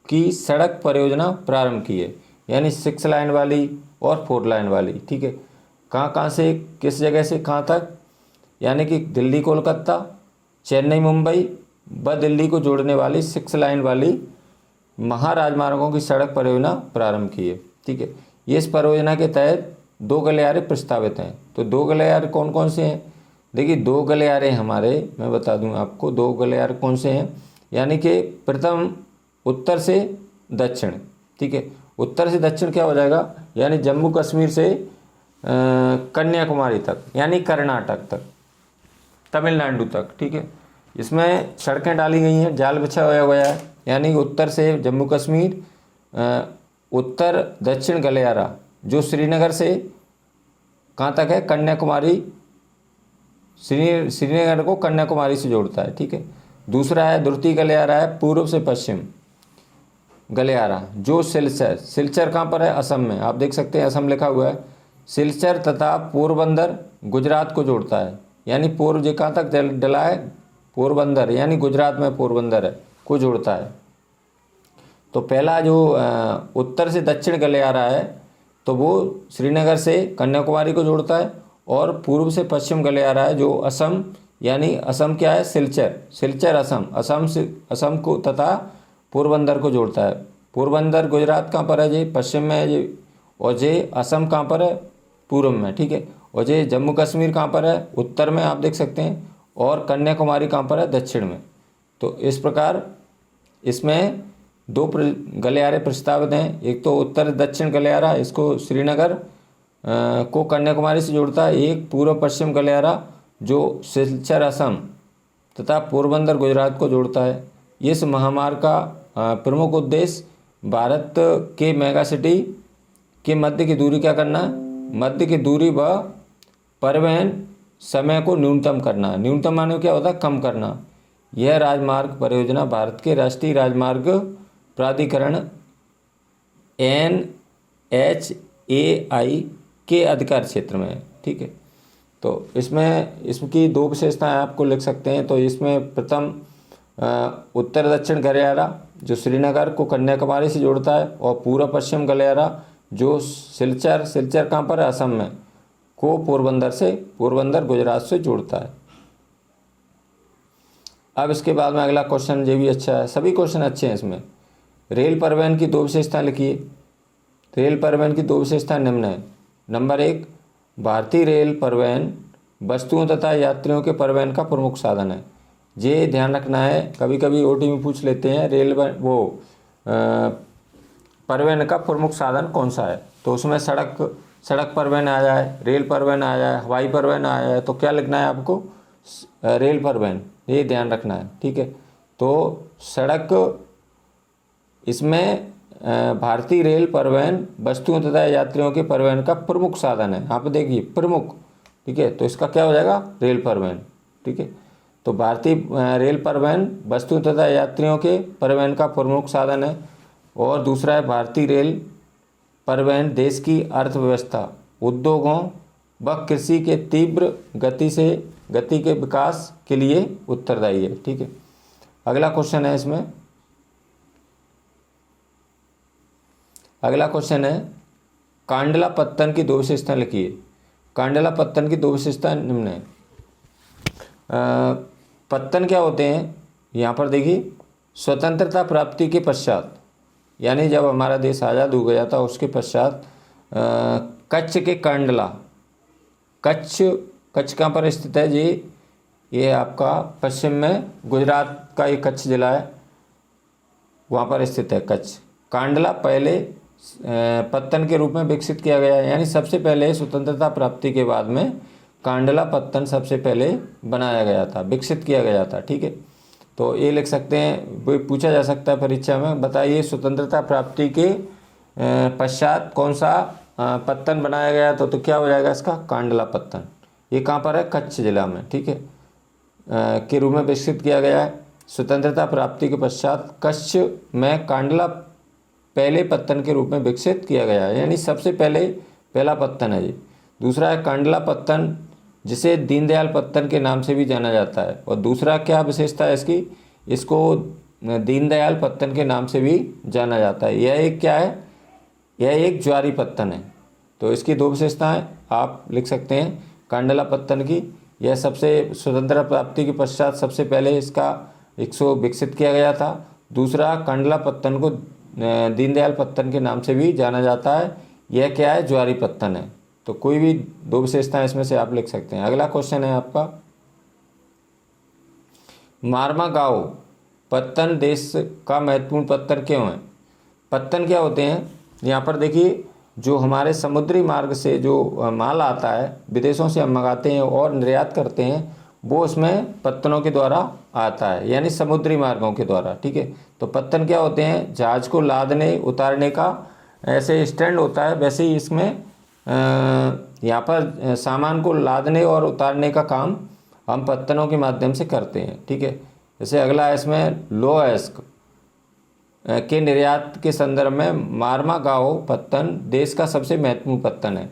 की सड़क परियोजना प्रारंभ की है। यानी 6 लाइन वाली और 4 लाइन वाली, ठीक है। कहाँ से, किस जगह से कहाँ तक? यानी कि दिल्ली कोलकाता चेन्नई मुंबई व दिल्ली को जोड़ने वाली 6 लाइन वाली महाराजमार्गों की सड़क परियोजना प्रारंभ की है, ठीक है। ये इस परियोजना के तहत 2 गलियारे प्रस्तावित हैं। तो 2 गलियारे कौन कौन से हैं? देखिए 2 गलियारे हमारे, मैं बता दूं आपको 2 गलियारे कौन से हैं। यानी कि प्रथम उत्तर से दक्षिण, ठीक है। उत्तर से दक्षिण क्या हो जाएगा? यानी जम्मू कश्मीर से कन्याकुमारी तक, यानी कर्नाटक तक, तमिलनाडु तक, ठीक है। इसमें सड़कें डाली गई हैं, जाल बिछाया गया है। यानी उत्तर से जम्मू कश्मीर, उत्तर दक्षिण गलियारा जो श्रीनगर से कहाँ तक है? कन्याकुमारी, श्रीनगर को कन्याकुमारी से जोड़ता है, ठीक है। दूसरा है द्वितीय गलियारा है पूर्व से पश्चिम गलियारा जो सिलचर कहाँ पर है? असम में। आप देख सकते हैं असम लिखा हुआ है। सिलचर तथा पोरबंदर गुजरात को जोड़ता है। यानी पूर्व जो कहाँ तक डला है? पोरबंदर, यानी गुजरात में पोरबंदर है, को जोड़ता है। तो पहला जो उत्तर से दक्षिण गलियारा है तो वो श्रीनगर से कन्याकुमारी को जोड़ता है, और पूर्व से पश्चिम गलियारा है जो असम, यानी असम क्या है? सिलचर असम को तथा पोरबंदर को जोड़ता है। पोरबंदर गुजरात कहाँ पर है जी? पश्चिम में है जी। और जे असम कहाँ पर है? पूर्व में, ठीक है। और जे जम्मू कश्मीर कहाँ पर है? उत्तर में, आप देख सकते हैं। और कन्याकुमारी कहाँ पर है? दक्षिण में। तो इस प्रकार इसमें 2 गलियारे प्रस्तावित हैं। एक तो उत्तर दक्षिण गलियारा, इसको श्रीनगर को कन्याकुमारी से जोड़ता है। एक पूर्व पश्चिम गलियारा जो सिलचर असम तथा पोरबंदर गुजरात को जोड़ता है। इस महामार्ग का प्रमुख उद्देश्य भारत के मेगा सिटी के मध्य की दूरी क्या करना? मध्य की दूरी व परिवहन समय को न्यूनतम करना। न्यूनतम माने क्या होता है? कम करना। यह राजमार्ग परियोजना भारत के राष्ट्रीय राजमार्ग प्राधिकरण NHAI के अधिकार क्षेत्र में है, ठीक है। तो इसमें इसकी 2 विशेषताएं आपको लिख सकते हैं। तो इसमें प्रथम उत्तर दक्षिण गलियारा जो श्रीनगर को कन्याकुमारी से जोड़ता है, और पूर्व पश्चिम गलियारा जो सिलचर कहाँ पर है? असम में, को पोरबंदर गुजरात से जोड़ता है। अब इसके बाद में अगला क्वेश्चन ये भी अच्छा है, सभी क्वेश्चन अच्छे हैं इसमें। रेल परिवहन की 2 विशेषताएं लिखिए। रेल परिवहन की 2 विशेषताएं निम्न है। नंबर 1, भारतीय रेल परिवहन वस्तुओं तथा यात्रियों के परिवहन का प्रमुख साधन है। ये ध्यान रखना है, कभी कभी OT में पूछ लेते हैं रेल परिवहन का प्रमुख साधन कौन सा है। तो उसमें सड़क परिवहन आ जाए, रेल परिवहन आ जाए, हवाई परिवहन आ जाए, तो क्या लिखना है आपको? रेल परिवहन, ये ध्यान रखना है, ठीक है। तो सड़क, इसमें भारतीय रेल परिवहन वस्तुओं तथा यात्रियों के परिवहन का प्रमुख साधन है। आप देखिए प्रमुख, ठीक है। तो इसका क्या हो जाएगा? रेल परिवहन, ठीक है। तो भारतीय रेल परिवहन वस्तुओं तथा यात्रियों के परिवहन का प्रमुख साधन है। और दूसरा है भारतीय रेल परिवहन देश की अर्थव्यवस्था, उद्योगों व कृषि के तीव्र गति के विकास के लिए उत्तरदायी है, ठीक है। अगला क्वेश्चन है इसमें, अगला क्वेश्चन है कांडला पत्तन की 2 विशेषताएं लिखिए। कांडला पत्तन की 2 विशेषताएं निम्न है। पत्तन क्या होते हैं? यहाँ पर देखिए, स्वतंत्रता प्राप्ति के पश्चात, यानी जब हमारा देश आज़ाद हो गया था उसके पश्चात कच्छ के कांडला, कच्छ कहाँ पर स्थित है जी? ये आपका पश्चिम में गुजरात का एक कच्छ जिला है, वहाँ पर स्थित है कच्छ। कांडला पहले पत्तन के रूप में विकसित किया गया, यानी सबसे पहले स्वतंत्रता प्राप्ति के बाद में कांडला पत्तन सबसे पहले बनाया गया था, विकसित किया गया था। ठीक है, तो ये लिख सकते हैं, वो पूछा जा सकता है परीक्षा में, बताइए स्वतंत्रता प्राप्ति के पश्चात कौन सा पत्तन बनाया गया तो क्या हो जाएगा इसका, कांडला पत्तन। ये कहाँ पर है, कच्छ जिला में। ठीक है, के रूप में विकसित किया गया है। स्वतंत्रता प्राप्ति के पश्चात कच्छ में कांडला पहले पत्तन के रूप में विकसित किया गया है, यानी सबसे पहला पत्तन है ये। दूसरा है कांडला पत्तन, जिसे दीनदयाल पत्तन के नाम से भी जाना जाता है। और दूसरा क्या विशेषता है इसकी, इसको दीनदयाल पत्तन के नाम से भी जाना जाता है। यह एक क्या है, यह एक ज्वारी पत्तन है। तो इसकी दो विशेषताएं आप लिख सकते हैं कांडला पत्तन की। यह सबसे स्वतंत्रता प्राप्ति के पश्चात सबसे पहले इसको विकसित किया गया था। दूसरा, कांडला पत्तन को दीनदयाल पत्तन के नाम से भी जाना जाता है। यह क्या है, ज्वारी पत्तन है। तो कोई भी दो विशेषताएं इसमें से आप लिख सकते हैं। अगला क्वेश्चन है आपका, मार्मागाओ पत्तन देश का महत्वपूर्ण पत्तन क्यों है। पत्तन क्या होते हैं, यहाँ पर देखिए, जो हमारे समुद्री मार्ग से जो माल आता है, विदेशों से हम मंगाते हैं और निर्यात करते हैं, वो उसमें पत्तनों के द्वारा आता है, यानी समुद्री मार्गों के द्वारा। ठीक है, तो पत्तन क्या होते हैं, जहाज को लादने उतारने का ऐसे स्टैंड होता है, वैसे ही इसमें यहाँ पर सामान को लादने और उतारने का काम हम पत्तनों के माध्यम से करते हैं। ठीक है, जैसे अगला है इसमें, लोअयस्क के निर्यात के संदर्भ में मार्मागाओ पत्तन देश का सबसे महत्वपूर्ण पत्तन है।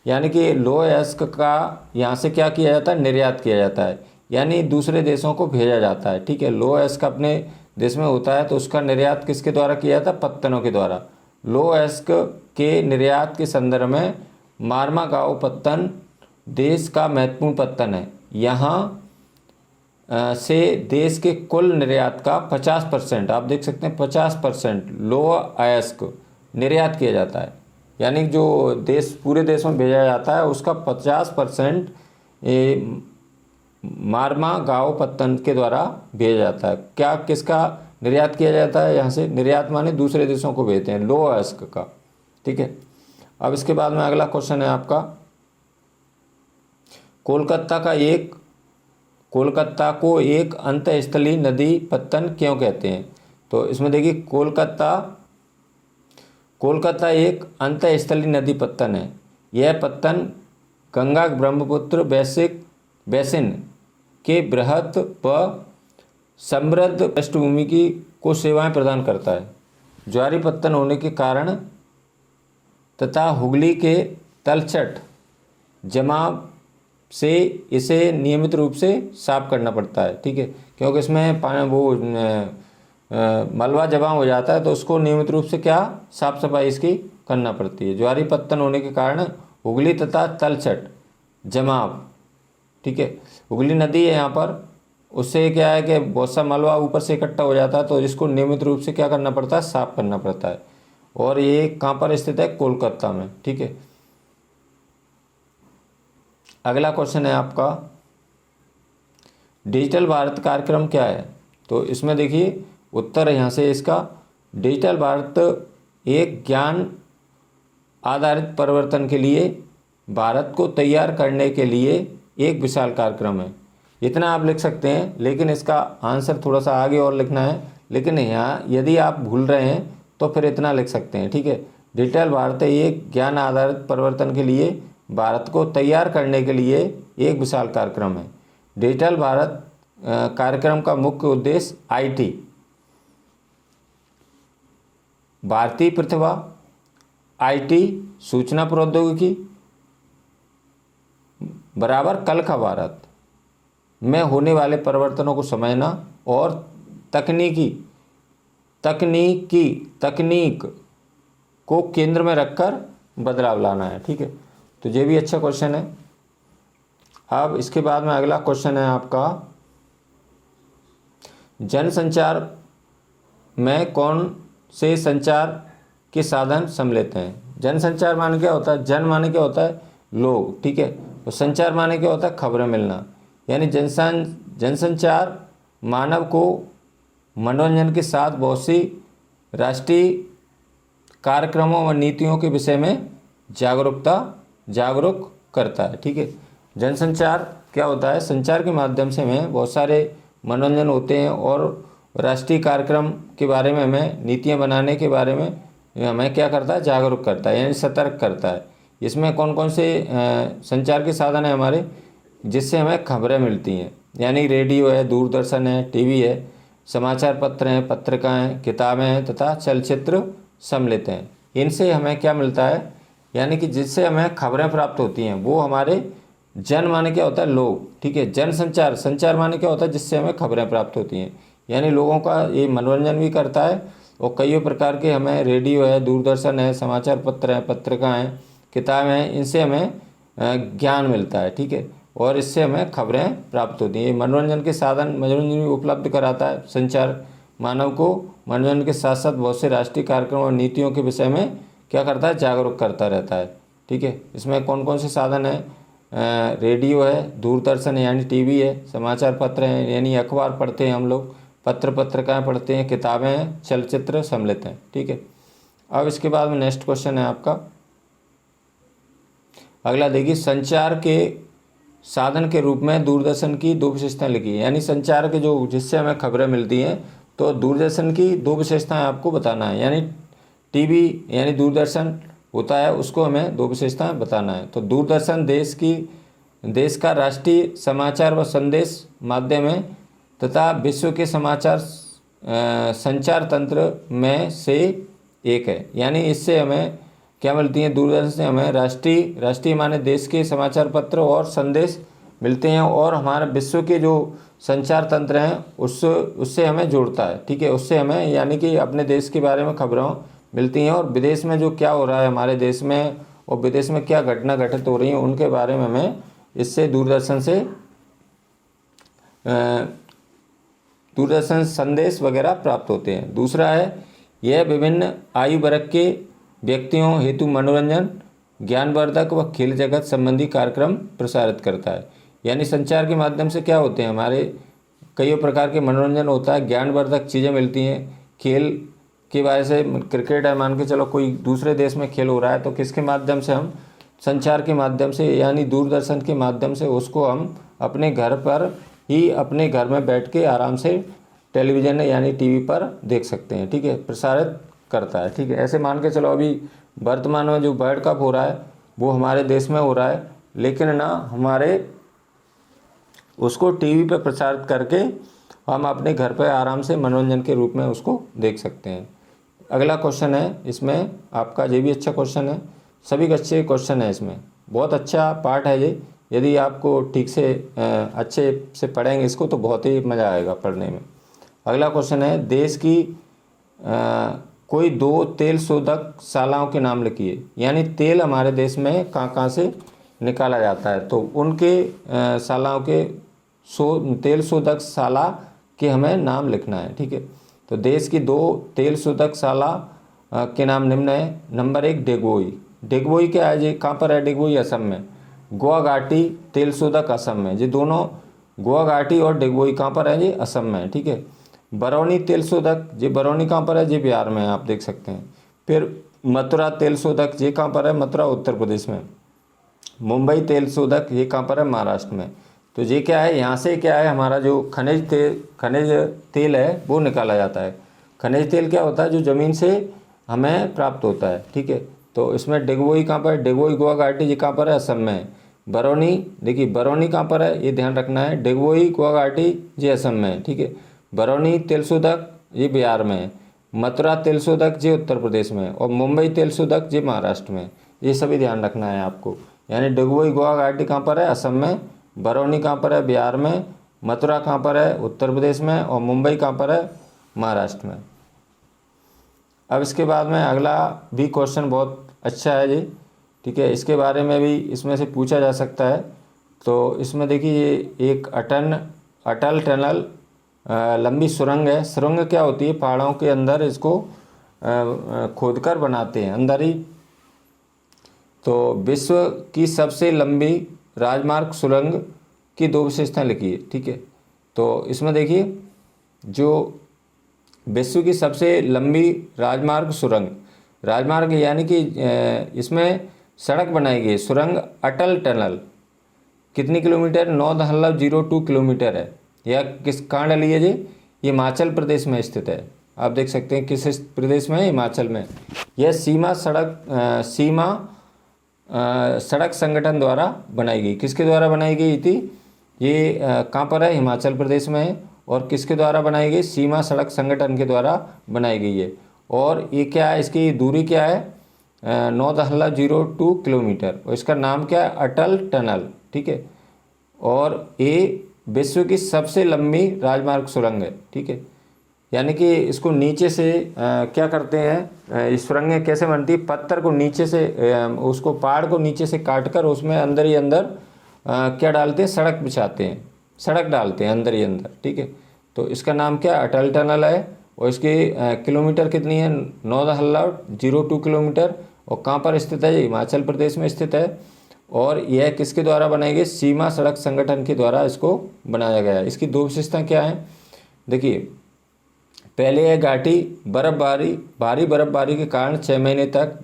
यानी कि लोअयस्क का यहाँ से क्या किया जाता है, निर्यात किया जाता है, यानी दूसरे देशों को भेजा जाता है। ठीक है, लोअयस्क अपने देश में होता है तो उसका निर्यात किसके द्वारा किया जाता है, पत्तनों के द्वारा। लोअयस्क के निर्यात के संदर्भ में मार्मागाओ पत्तन देश का महत्वपूर्ण पत्तन है। यहाँ से देश के कुल निर्यात का 50%, आप देख सकते हैं 50% लोअयस्क निर्यात किया जाता है, यानी जो देश पूरे देश में भेजा जाता है उसका 50% मार्मागाओ पत्तन के द्वारा भेजा जाता है। क्या, किसका निर्यात किया जाता है, यहाँ से निर्यात माने दूसरे देशों को भेजते हैं, लोअयस्क का। ठीक है, अब इसके बाद में अगला क्वेश्चन है आपका, कोलकाता को एक अंतःस्थलीय नदी पत्तन क्यों कहते हैं। तो इसमें देखिए, कोलकाता एक अंतःस्थलीय नदी पत्तन है। यह पत्तन गंगा ब्रह्मपुत्र बेसिन के बृहत व समृद्ध पृष्ठभूमि को सेवाएं प्रदान करता है। ज्वारी पत्तन होने के कारण तथा हुगली के तलछट जमाव से इसे नियमित रूप से साफ करना पड़ता है। ठीक है, क्योंकि इसमें मलबा जमा हो जाता है तो उसको नियमित रूप से क्या, साफ सफाई इसकी करना पड़ती है। ज्वारी पत्तन होने के कारण हुगली तथा तलछट जमाव, ठीक है, हुगली नदी है यहाँ पर, उससे क्या है कि बहुत सा मलबा ऊपर से इकट्ठा हो जाता है तो इसको नियमित रूप से क्या करना पड़ता है, साफ करना पड़ता है। और ये कहाँ पर स्थित है, कोलकाता में। ठीक है, अगला क्वेश्चन है आपका, डिजिटल भारत कार्यक्रम क्या है। तो इसमें देखिए उत्तर यहाँ से इसका, डिजिटल भारत एक ज्ञान आधारित परिवर्तन के लिए भारत को तैयार करने के लिए एक विशाल कार्यक्रम है। इतना आप लिख सकते हैं, लेकिन इसका आंसर थोड़ा सा आगे और लिखना है, लेकिन यहाँ यदि आप भूल रहे हैं तो फिर इतना लिख सकते हैं। ठीक है, डिजिटल भारत एक ज्ञान आधारित परिवर्तन के लिए भारत को तैयार करने के लिए एक विशाल कार्यक्रम है। डिजिटल भारत कार्यक्रम का मुख्य उद्देश्य आईटी, भारतीय प्रतिभा, आईटी, सूचना प्रौद्योगिकी बराबर कल का भारत में होने वाले परिवर्तनों को समझना और तकनीक को केंद्र में रखकर बदलाव लाना है। ठीक है, तो ये भी अच्छा क्वेश्चन है। अब इसके बाद में अगला क्वेश्चन है आपका, जनसंचार में कौन से संचार के साधन सम्मिलित हैं। जनसंचार माने क्या होता है, जन माने क्या होता है, लोग। ठीक है, तो संचार माने क्या होता है, खबरें मिलना। यानी जनसंचार मानव को मनोरंजन के साथ बहुत सी राष्ट्रीय कार्यक्रमों व नीतियों के विषय में जागरूक करता है। ठीक है, जनसंचार क्या होता है? संचार के माध्यम से हमें बहुत सारे मनोरंजन होते हैं और राष्ट्रीय कार्यक्रम के बारे में, हमें नीतियाँ बनाने के बारे में हमें क्या करता है? जागरूक करता है, यानी सतर्क करता है। इसमें कौन कौन से संचार के साधन हैं हमारे, जिससे हमें खबरें मिलती हैं? यानी रेडियो है, दूरदर्शन है, टीवी है, समाचार पत्र हैं, पत्रिकाएँ, किताबें हैं तथा चलचित्र सम्मिलित हैं। इनसे हमें क्या मिलता है? यानी कि जिससे हमें खबरें प्राप्त होती हैं वो हमारे जन माने क्या होता है? लोग। ठीक है, जनसंचार, संचार माने क्या होता है? जिससे हमें खबरें प्राप्त होती हैं, यानी लोगों का ये मनोरंजन भी करता है। और कई प्रकार के हमें रेडियो है, दूरदर्शन है, समाचार पत्र हैं, पत्रिकाएँ हैं, किताबें हैं, इनसे हमें ज्ञान मिलता है। ठीक है, और इससे हमें खबरें प्राप्त होती हैं। ये मनोरंजन के साधन, मनोरंजन भी उपलब्ध कराता है। संचार मानव को मनोरंजन के साथ साथ बहुत से राष्ट्रीय कार्यक्रम और नीतियों के विषय में क्या करता है? जागरूक करता रहता है। ठीक है, इसमें कौन कौन से साधन हैं? रेडियो है, दूरदर्शन है यानी टीवी है, समाचार पत्र हैं यानी अखबार पढ़ते हैं हम लोग, पत्रिकाएँ पढ़ते हैं, किताबें हैं, चलचित्र सम्मिलित हैं। ठीक है, अब इसके बाद में नेक्स्ट क्वेश्चन है आपका अगला। देखिए, संचार के साधन के रूप में दूरदर्शन की दो विशेषताएं लिखी है। यानी संचार के जो जिससे हमें खबरें मिलती हैं, तो दूरदर्शन की दो विशेषताएं आपको बताना है। यानी टीवी यानी दूरदर्शन होता है, उसको हमें दो विशेषताएं बताना है। तो दूरदर्शन देश का राष्ट्रीय समाचार व संदेश माध्यम है तथा विश्व के समाचार संचार तंत्र में से एक है। यानी इससे हमें क्या मिलती हैं? दूरदर्शन से हमें राष्ट्रीय माने देश के समाचार पत्र और संदेश मिलते हैं, और हमारे विश्व के जो संचार तंत्र हैं उससे हमें जोड़ता है। ठीक है, उससे हमें यानी कि अपने देश के बारे में खबरें मिलती हैं, और विदेश में जो क्या हो रहा है हमारे देश में और विदेश में क्या घटना घटित हो रही हैं उनके बारे में हमें इससे दूरदर्शन संदेश वगैरह प्राप्त होते हैं। दूसरा है, यह विभिन्न आयु वर्ग के व्यक्तियों हेतु मनोरंजन, ज्ञानवर्धक व खेल जगत संबंधी कार्यक्रम प्रसारित करता है। यानी संचार के माध्यम से क्या होते हैं? हमारे कई प्रकार के मनोरंजन होता है, ज्ञानवर्धक चीज़ें मिलती हैं, खेल के बारे से, क्रिकेट है मान के चलो, कोई दूसरे देश में खेल हो रहा है तो किसके माध्यम से? हम संचार के माध्यम से यानी दूरदर्शन के माध्यम से उसको हम अपने घर पर ही, अपने घर में बैठ के आराम से टेलीविज़न यानी टीवी पर देख सकते हैं। ठीक है, प्रसारित करता है। ठीक है, ऐसे मान के चलो अभी वर्तमान में जो वर्ल्ड कप हो रहा है वो हमारे देश में हो रहा है, लेकिन ना हमारे उसको टीवी पे प्रसारित करके हम अपने घर पर आराम से मनोरंजन के रूप में उसको देख सकते हैं। अगला क्वेश्चन है इसमें आपका, ये भी अच्छा क्वेश्चन है, सभी अच्छे क्वेश्चन है, इसमें बहुत अच्छा पार्ट है ये। यदि आपको ठीक से अच्छे से पढ़ेंगे इसको तो बहुत ही मज़ा आएगा पढ़ने में। अगला क्वेश्चन है, देश की कोई दो तेल शोधक शालाओं के नाम लिखिए। यानी तेल हमारे देश में कहाँ कहाँ से निकाला जाता है, तो उनके शालाओं के तेल शोधक शाला के हमें नाम लिखना है। ठीक है, तो देश की दो तेल शोधक शाला के नाम निम्न है। नंबर 1 डेगोई। डेगोई क्या है जी? कहाँ पर है डेगोई? असम में। गुवाहाटी तेल शोधक असम में। ये दोनों गुवाहाटी और डेगोई कहाँ पर है जी? असम में। ठीक है, बरौनी तेल शोधक, ये बरौनी कहाँ पर है जी? बिहार में, आप देख सकते हैं। फिर मथुरा तेल शोधक, ये कहाँ पर है? मथुरा उत्तर प्रदेश में। मुंबई तेल शोधक, ये कहाँ पर है? महाराष्ट्र में। तो ये क्या है? यहाँ से क्या है, हमारा जो खनिज तेल है वो निकाला जाता है। खनिज तेल क्या होता है? जो ज़मीन से हमें प्राप्त होता है। ठीक है, तो इसमें डेगोई कहाँ पर है? डेगोई गुवाहाटी, ये कहाँ पर है? असम में। बरौनी, देखिए बरौनी कहाँ पर है ये ध्यान रखना है। डेगोई गुवाहाटी ये असम में है। ठीक है, बरौनी तेल शोधक ये बिहार में है। मथुरा तेल शोधक ये उत्तर प्रदेश में, और मुंबई तेल शोधक ये महाराष्ट्र में। ये सभी ध्यान रखना है आपको। यानी डेगोई गुवाहाटी कहाँ पर है? असम में। बरौनी कहाँ पर है? बिहार में। मथुरा कहाँ पर है? उत्तर प्रदेश में। और मुंबई कहाँ पर है? महाराष्ट्र में। अब इसके बाद में अगला भी क्वेश्चन बहुत अच्छा है जी। ठीक है, इसके बारे में भी इसमें से पूछा जा सकता है। तो इसमें देखिए, ये एक अटल टनल लंबी सुरंग है। सुरंग क्या होती है? पहाड़ों के अंदर इसको खोदकर बनाते हैं अंदर ही। तो विश्व की सबसे लंबी राजमार्ग सुरंग की दो विशेषताएं लिखिए। ठीक है, तो इसमें देखिए, जो विश्व की सबसे लंबी राजमार्ग सुरंग, राजमार्ग यानी कि इसमें सड़क बनाई गई, सुरंग अटल टनल कितनी किलोमीटर, 9.02 किलोमीटर है। यह किस कहाँ डली है जी, ये हिमाचल प्रदेश में स्थित है। आप देख सकते हैं किस प्रदेश में है, हिमाचल में। यह सीमा सड़क संगठन द्वारा बनाई गई। किसके द्वारा बनाई गई थी, ये कहाँ पर है, हिमाचल प्रदेश में है। और किसके द्वारा बनाई गई, सीमा सड़क संगठन के द्वारा बनाई गई है। और ये क्या है, इसकी दूरी क्या है, 9.02 किलोमीटर। और इसका नाम क्या है, अटल टनल, ठीक है। और ये विश्व की सबसे लंबी राजमार्ग सुरंग है, ठीक है। यानी कि इसको नीचे से क्या करते हैं, इस सुरंगें कैसे बनती है, पत्थर को नीचे से उसको पहाड़ को नीचे से काट कर उसमें अंदर ही अंदर क्या डालते हैं, सड़क बिछाते हैं, सड़क डालते हैं अंदर ही अंदर, ठीक है। तो इसका नाम क्या, अटल टनल है। और इसकी किलोमीटर कितनी है, 9.02 किलोमीटर। और कहाँ पर स्थित है, हिमाचल प्रदेश में स्थित है। और यह किसके द्वारा बनाई गई, सीमा सड़क संगठन के द्वारा इसको बनाया गया है। इसकी दो विशेषताएं क्या हैं, देखिए, पहले यह घाटी भारी बर्फबारी के कारण 6 महीने तक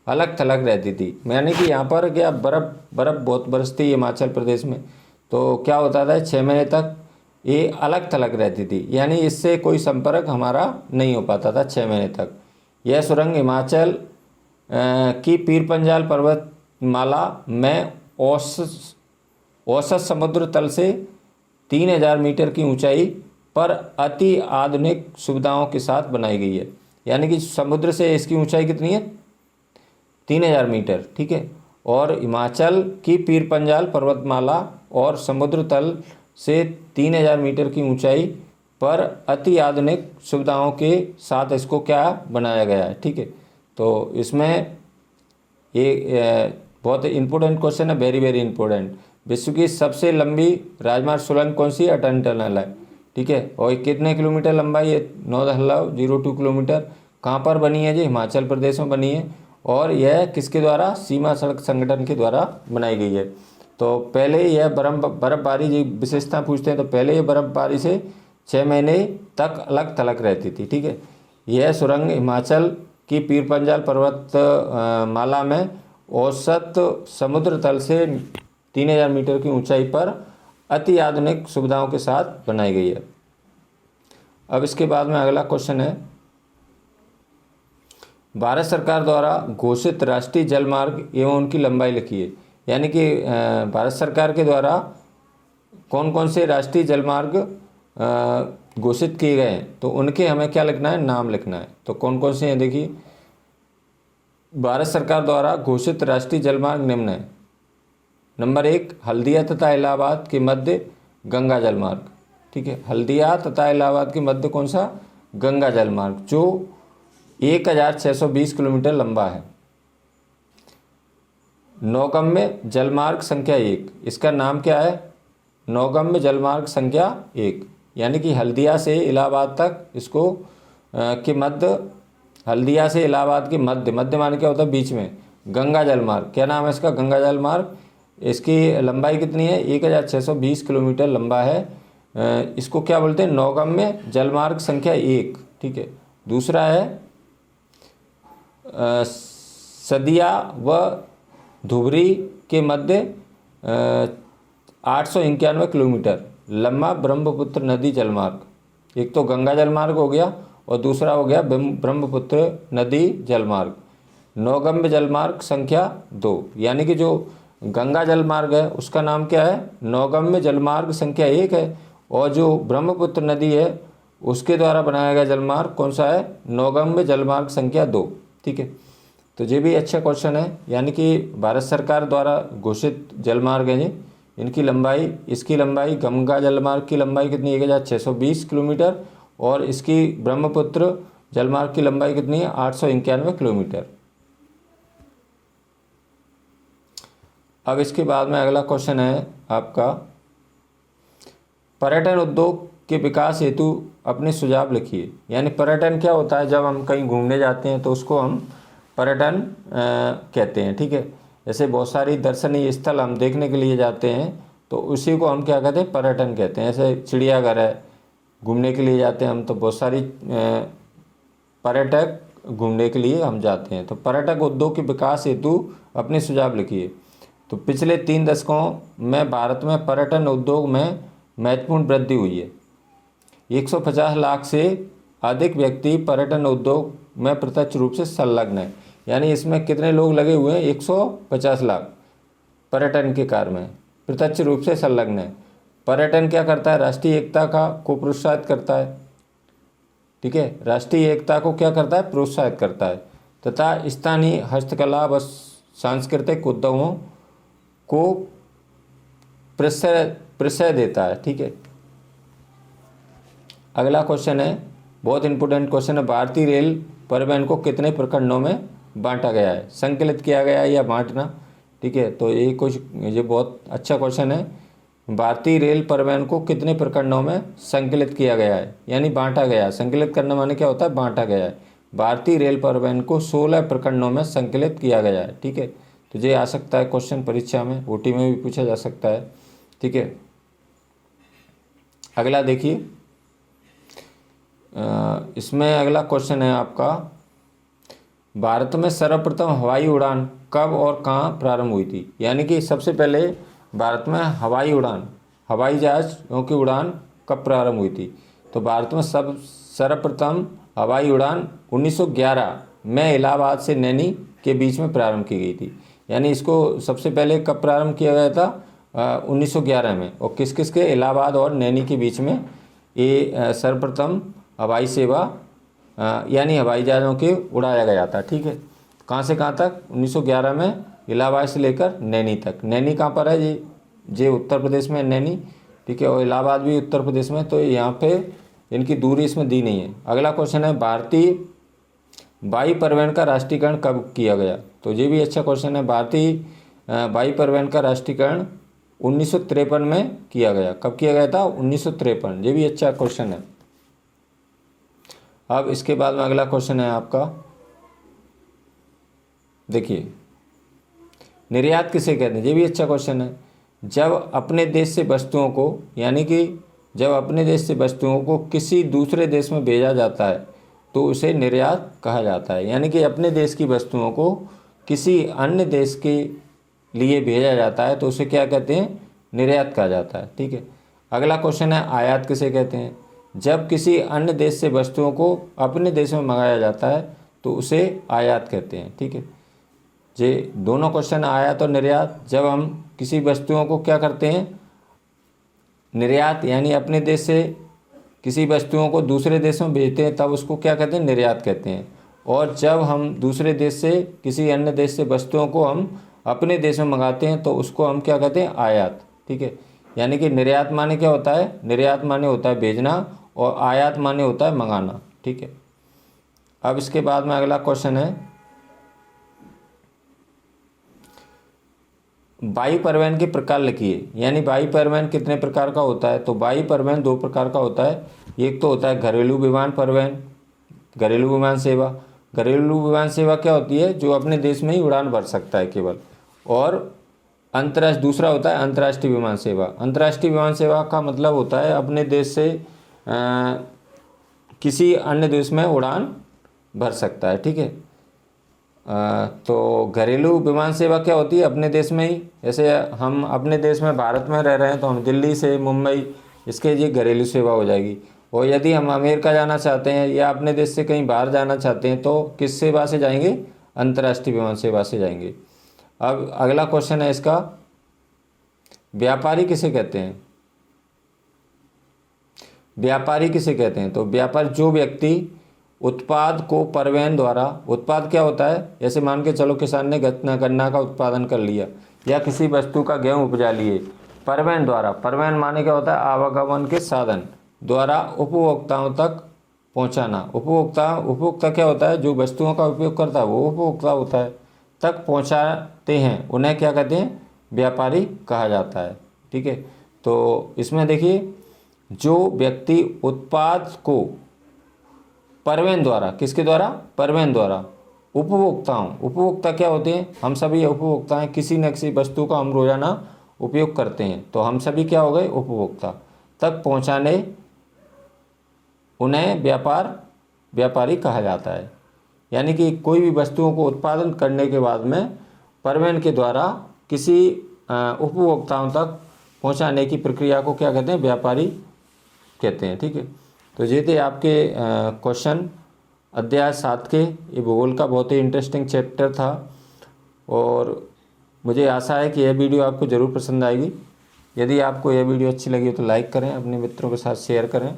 अलग थलग रहती थी। यानी कि यहाँ पर क्या बर्फ़ बहुत बरसती है हिमाचल प्रदेश में, तो क्या होता था 6 महीने तक ये अलग थलग रहती थी, यानी इससे कोई संपर्क हमारा नहीं हो पाता था 6 महीने तक। यह सुरंग हिमाचल की पीर पंजाल पर्वतमाला में औसत समुद्र तल से 3000 मीटर की ऊंचाई पर अति आधुनिक सुविधाओं के साथ बनाई गई है। यानी कि समुद्र से इसकी ऊंचाई कितनी है, 3000 मीटर, ठीक है। और हिमाचल की पीर पंजाल पर्वतमाला और समुद्र तल से 3000 मीटर की ऊंचाई पर अति आधुनिक सुविधाओं के साथ इसको क्या बनाया गया है, ठीक है। तो इसमें ये बहुत इम्पोर्टेंट क्वेश्चन है, वेरी वेरी इंपॉर्टेंट। विश्व की सबसे लंबी राजमार्ग सुरंग कौन सी है, अटल टनल है, ठीक है। और ये कितने किलोमीटर लंबाई है, 9.02 किलोमीटर। कहाँ पर बनी है जी, हिमाचल प्रदेश में बनी है। और यह किसके द्वारा, सीमा सड़क संगठन के द्वारा बनाई गई है। तो पहले यह बर्फबारी जी विशेषता पूछते हैं, तो पहले यह बर्फबारी से 6 महीने तक अलग थलग रहती थी, ठीक है। यह सुरंग हिमाचल की पीर पंजाल पर्वत माला में औसत समुद्र तल से 3000 मीटर की ऊंचाई पर अति आधुनिक सुविधाओं के साथ बनाई गई है। अब इसके बाद में अगला क्वेश्चन है, भारत सरकार द्वारा घोषित राष्ट्रीय जलमार्ग एवं उनकी लंबाई लिखिए। यानी कि भारत सरकार के द्वारा कौन कौन से राष्ट्रीय जलमार्ग घोषित किए गए हैं, तो उनके हमें क्या लिखना है, नाम लिखना है। तो कौन कौन से हैं, देखिए, भारत सरकार द्वारा घोषित राष्ट्रीय जलमार्ग निम्न है। नंबर 1, हल्दिया तथा इलाहाबाद के मध्य गंगा जलमार्ग, ठीक है। हल्दिया तथा इलाहाबाद के मध्य कौन सा, गंगा जलमार्ग, जो 1620 किलोमीटर लंबा है। नौगम्य जलमार्ग संख्या 1, इसका नाम क्या है, नौगम्य जलमार्ग संख्या 1। यानी कि हल्दिया से इलाहाबाद तक इसको के मध्य, हल्दिया से इलाहाबाद के मध्य मान क्या होता है, बीच में, गंगा जलमार्ग। क्या नाम है इसका, गंगा जलमार्ग। इसकी लंबाई कितनी है, 1620 किलोमीटर लंबा है। इसको क्या बोलते हैं, नौगम्य जलमार्ग संख्या 1, ठीक है। दूसरा है सदिया व धुबरी के मध्य 891 किलोमीटर लंबा ब्रह्मपुत्र नदी जलमार्ग। एक तो गंगा जलमार्ग हो गया और दूसरा हो गया ब्रह्मपुत्र नदी जलमार्ग। नौगम्य जलमार्ग संख्या 2, यानी कि जो गंगा जलमार्ग है उसका नाम क्या है, नौगम्य जलमार्ग संख्या 1 है। और जो ब्रह्मपुत्र नदी है उसके द्वारा बनाया गया जलमार्ग कौन सा है, नौगम्य जलमार्ग संख्या 2, ठीक है। तो ये भी अच्छा क्वेश्चन है। यानी कि भारत सरकार द्वारा घोषित जलमार्ग है जी, इनकी लंबाई, इसकी लंबाई, गंगा जलमार्ग की लंबाई कितनी, 1620 किलोमीटर। और इसकी ब्रह्मपुत्र जलमार्ग की लंबाई कितनी है, 891 किलोमीटर। अब इसके बाद में अगला क्वेश्चन है आपका, पर्यटन उद्योग के विकास हेतु अपने सुझाव लिखिए। यानी पर्यटन क्या होता है, जब हम कहीं घूमने जाते हैं तो उसको हम पर्यटन कहते हैं, ठीक है। जैसे बहुत सारी दर्शनीय स्थल हम देखने के लिए जाते हैं तो उसी को हम क्या कहते हैं, पर्यटन कहते हैं। ऐसे चिड़ियाघर है, घूमने के लिए जाते हैं हम, तो बहुत सारी पर्यटक घूमने के लिए हम जाते हैं। तो पर्यटक उद्योग के विकास हेतु अपने सुझाव लिखिए। तो पिछले 3 दशकों में भारत में पर्यटन उद्योग में महत्वपूर्ण वृद्धि हुई है। 150 लाख से अधिक व्यक्ति पर्यटन उद्योग में प्रत्यक्ष रूप से संलग्न है। यानी इसमें कितने लोग लगे हुए हैं? 150 लाख पर्यटन के कार्य में प्रत्यक्ष रूप से संलग्न है। पर्यटन क्या करता है? राष्ट्रीय एकता को प्रोत्साहित करता है। ठीक है, राष्ट्रीय एकता को क्या करता है? प्रोत्साहित करता है तथा स्थानीय हस्तकला व सांस्कृतिक उद्योगों को प्रश्रय देता है। ठीक है, अगला क्वेश्चन है, बहुत इंपॉर्टेंट क्वेश्चन है, भारतीय रेल परिवहन को कितने प्रखंडों में बांटा गया है? संकलित किया गया है या बांटना? ठीक है, तो ये बहुत अच्छा क्वेश्चन है। भारतीय रेल परिवहन को कितने प्रखंडों में संकलित किया गया है, यानी बांटा गया है। संकलित करना माने क्या होता है? बांटा गया है। भारतीय रेल परिवहन को 16 प्रखंडों में संकलित किया गया है। ठीक है, तो ये आ सकता है क्वेश्चन परीक्षा में, ओटी में भी पूछा जा सकता है। ठीक है, अगला देखिए, इसमें अगला क्वेश्चन है आपका, भारत में सर्वप्रथम हवाई उड़ान कब और कहाँ प्रारंभ हुई थी? यानी कि सबसे पहले भारत में हवाई उड़ान, हवाई जहाज़ों की उड़ान कब प्रारंभ हुई थी? तो भारत में सर्वप्रथम हवाई उड़ान 1911 में इलाहाबाद से नैनी के बीच में प्रारंभ की गई थी। यानी इसको सबसे पहले कब प्रारंभ किया गया था? 1911 में। और किस किस के? इलाहाबाद और नैनी के बीच में ये सर्वप्रथम हवाई सेवा यानी हवाई जहाज़ों के उड़ाया गया था। ठीक है, कहाँ से कहाँ तक? 1911 में इलाहाबाद से लेकर नैनी तक। नैनी कहाँ पर है? ये उत्तर प्रदेश में नैनी। ठीक है, और इलाहाबाद भी उत्तर प्रदेश में। तो यहाँ पे इनकी दूरी इसमें दी नहीं है। अगला क्वेश्चन है, भारतीय वायु परिवहन का राष्ट्रीयकरण कब किया गया? तो ये भी अच्छा क्वेश्चन है। भारतीय वायु परिवहन का राष्ट्रीयकरण 1953 में किया गया। कब किया गया था? 1953। ये भी अच्छा क्वेश्चन है। अब इसके बाद में अगला क्वेश्चन है आपका, देखिए, निर्यात किसे कहते हैं? ये भी अच्छा क्वेश्चन है। जब अपने देश से वस्तुओं को, यानी कि जब अपने देश से वस्तुओं को किसी दूसरे देश में भेजा जाता है तो उसे निर्यात कहा जाता है। यानी कि अपने देश की वस्तुओं को किसी अन्य देश के लिए भेजा जाता है तो उसे क्या कहते हैं? निर्यात कहा जाता है। ठीक है, अगला क्वेश्चन है, आयात किसे कहते हैं? जब किसी अन्य देश से वस्तुओं को अपने देश में मंगाया जाता है तो उसे आयात कहते हैं। ठीक है, ये दोनों क्वेश्चन, आयात और निर्यात। जब हम किसी वस्तुओं को क्या करते हैं? निर्यात, यानी अपने देश से किसी वस्तुओं को दूसरे देश में भेजते हैं तब उसको क्या कहते हैं? निर्यात कहते हैं। और जब हम दूसरे देश से किसी अन्य देश से वस्तुओं को हम अपने देश में मंगाते हैं तो उसको हम क्या कहते हैं? आयात। ठीक है, यानी कि निर्यात माने क्या होता है? निर्यात माने होता है भेजना और आयात माने होता है मंगाना। ठीक है, अब इसके बाद में अगला क्वेश्चन है, वायु परिवहन के प्रकार लिखिए। यानी वायु परिवहन कितने प्रकार का होता है? तो वायु परिवहन 2 प्रकार का होता है। एक तो होता है घरेलू विमान परिवहन, घरेलू विमान सेवा। घरेलू विमान सेवा क्या होती है? जो अपने देश में ही उड़ान भर सकता है केवल। और दूसरा होता है अंतर्राष्ट्रीय विमान सेवा। अंतर्राष्ट्रीय विमान सेवा का मतलब होता है अपने देश से किसी अन्य देश में उड़ान भर सकता है। ठीक है, तो घरेलू विमान सेवा क्या होती है? अपने देश में ही, जैसे हम अपने देश में भारत में रह रहे हैं तो हम दिल्ली से मुंबई, इसके ये घरेलू सेवा हो जाएगी। और यदि हम अमेरिका जाना चाहते हैं या अपने देश से कहीं बाहर जाना चाहते हैं तो किस सेवा से जाएंगे? अंतर्राष्ट्रीय विमान सेवा से जाएंगे। अब अगला क्वेश्चन है इसका, व्यापारी किसे कहते हैं? व्यापारी किसे कहते हैं? तो व्यापारी जो व्यक्ति उत्पाद को परिवहन द्वारा, उत्पाद क्या होता है? जैसे मान के चलो किसान ने गन्ना का उत्पादन कर लिया या किसी वस्तु का गेहूँ उपजा लिए, परिवहन द्वारा, परिवहन माने क्या होता है? आवागमन के साधन द्वारा उपभोक्ताओं तक पहुंचाना। उपभोक्ता क्या होता है? जो वस्तुओं का उपयोग करता है वो उपभोक्ता होता है, तक पहुंचाते हैं, उन्हें क्या कहते हैं? व्यापारी कहा जाता है। ठीक है, तो इसमें देखिए, जो व्यक्ति उत्पाद को परिवहन द्वारा, किसके द्वारा? परिवहन द्वारा उपभोक्ता क्या होते हैं? हम सभी उपभोक्ता हैं, किसी न किसी वस्तु का हम रोजाना उपयोग करते हैं तो हम सभी क्या हो गए? उपभोक्ता। तक पहुंचाने उन्हें व्यापारी कहा जाता है। यानी कि कोई भी वस्तुओं को उत्पादन करने के बाद में परिवहन के द्वारा किसी उपभोक्ताओं तक पहुंचाने की प्रक्रिया को क्या कहते हैं, व्यापारी कहते हैं। ठीक है, तो ये थे आपके क्वेश्चन अध्याय 7 के। ये भूगोल का बहुत ही इंटरेस्टिंग चैप्टर था और मुझे आशा है कि यह वीडियो आपको ज़रूर पसंद आएगी। यदि आपको यह वीडियो अच्छी लगी तो लाइक करें, अपने मित्रों के साथ शेयर करें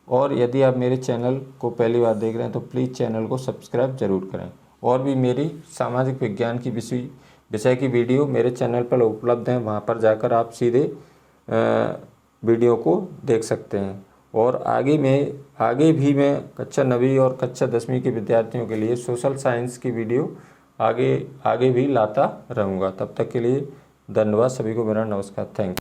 और यदि आप मेरे चैनल को पहली बार देख रहे हैं तो प्लीज़ चैनल को सब्सक्राइब जरूर करें। और भी मेरी सामाजिक विज्ञान की विषय की वीडियो मेरे चैनल पर उपलब्ध हैं, वहाँ पर जाकर आप सीधे वीडियो को देख सकते हैं। और आगे भी मैं कक्षा 9वीं और कक्षा 10वीं के विद्यार्थियों के लिए सोशल साइंस की वीडियो आगे भी लाता रहूँगा। तब तक के लिए धन्यवाद सभी को, मेरा नमस्कार, थैंक यू।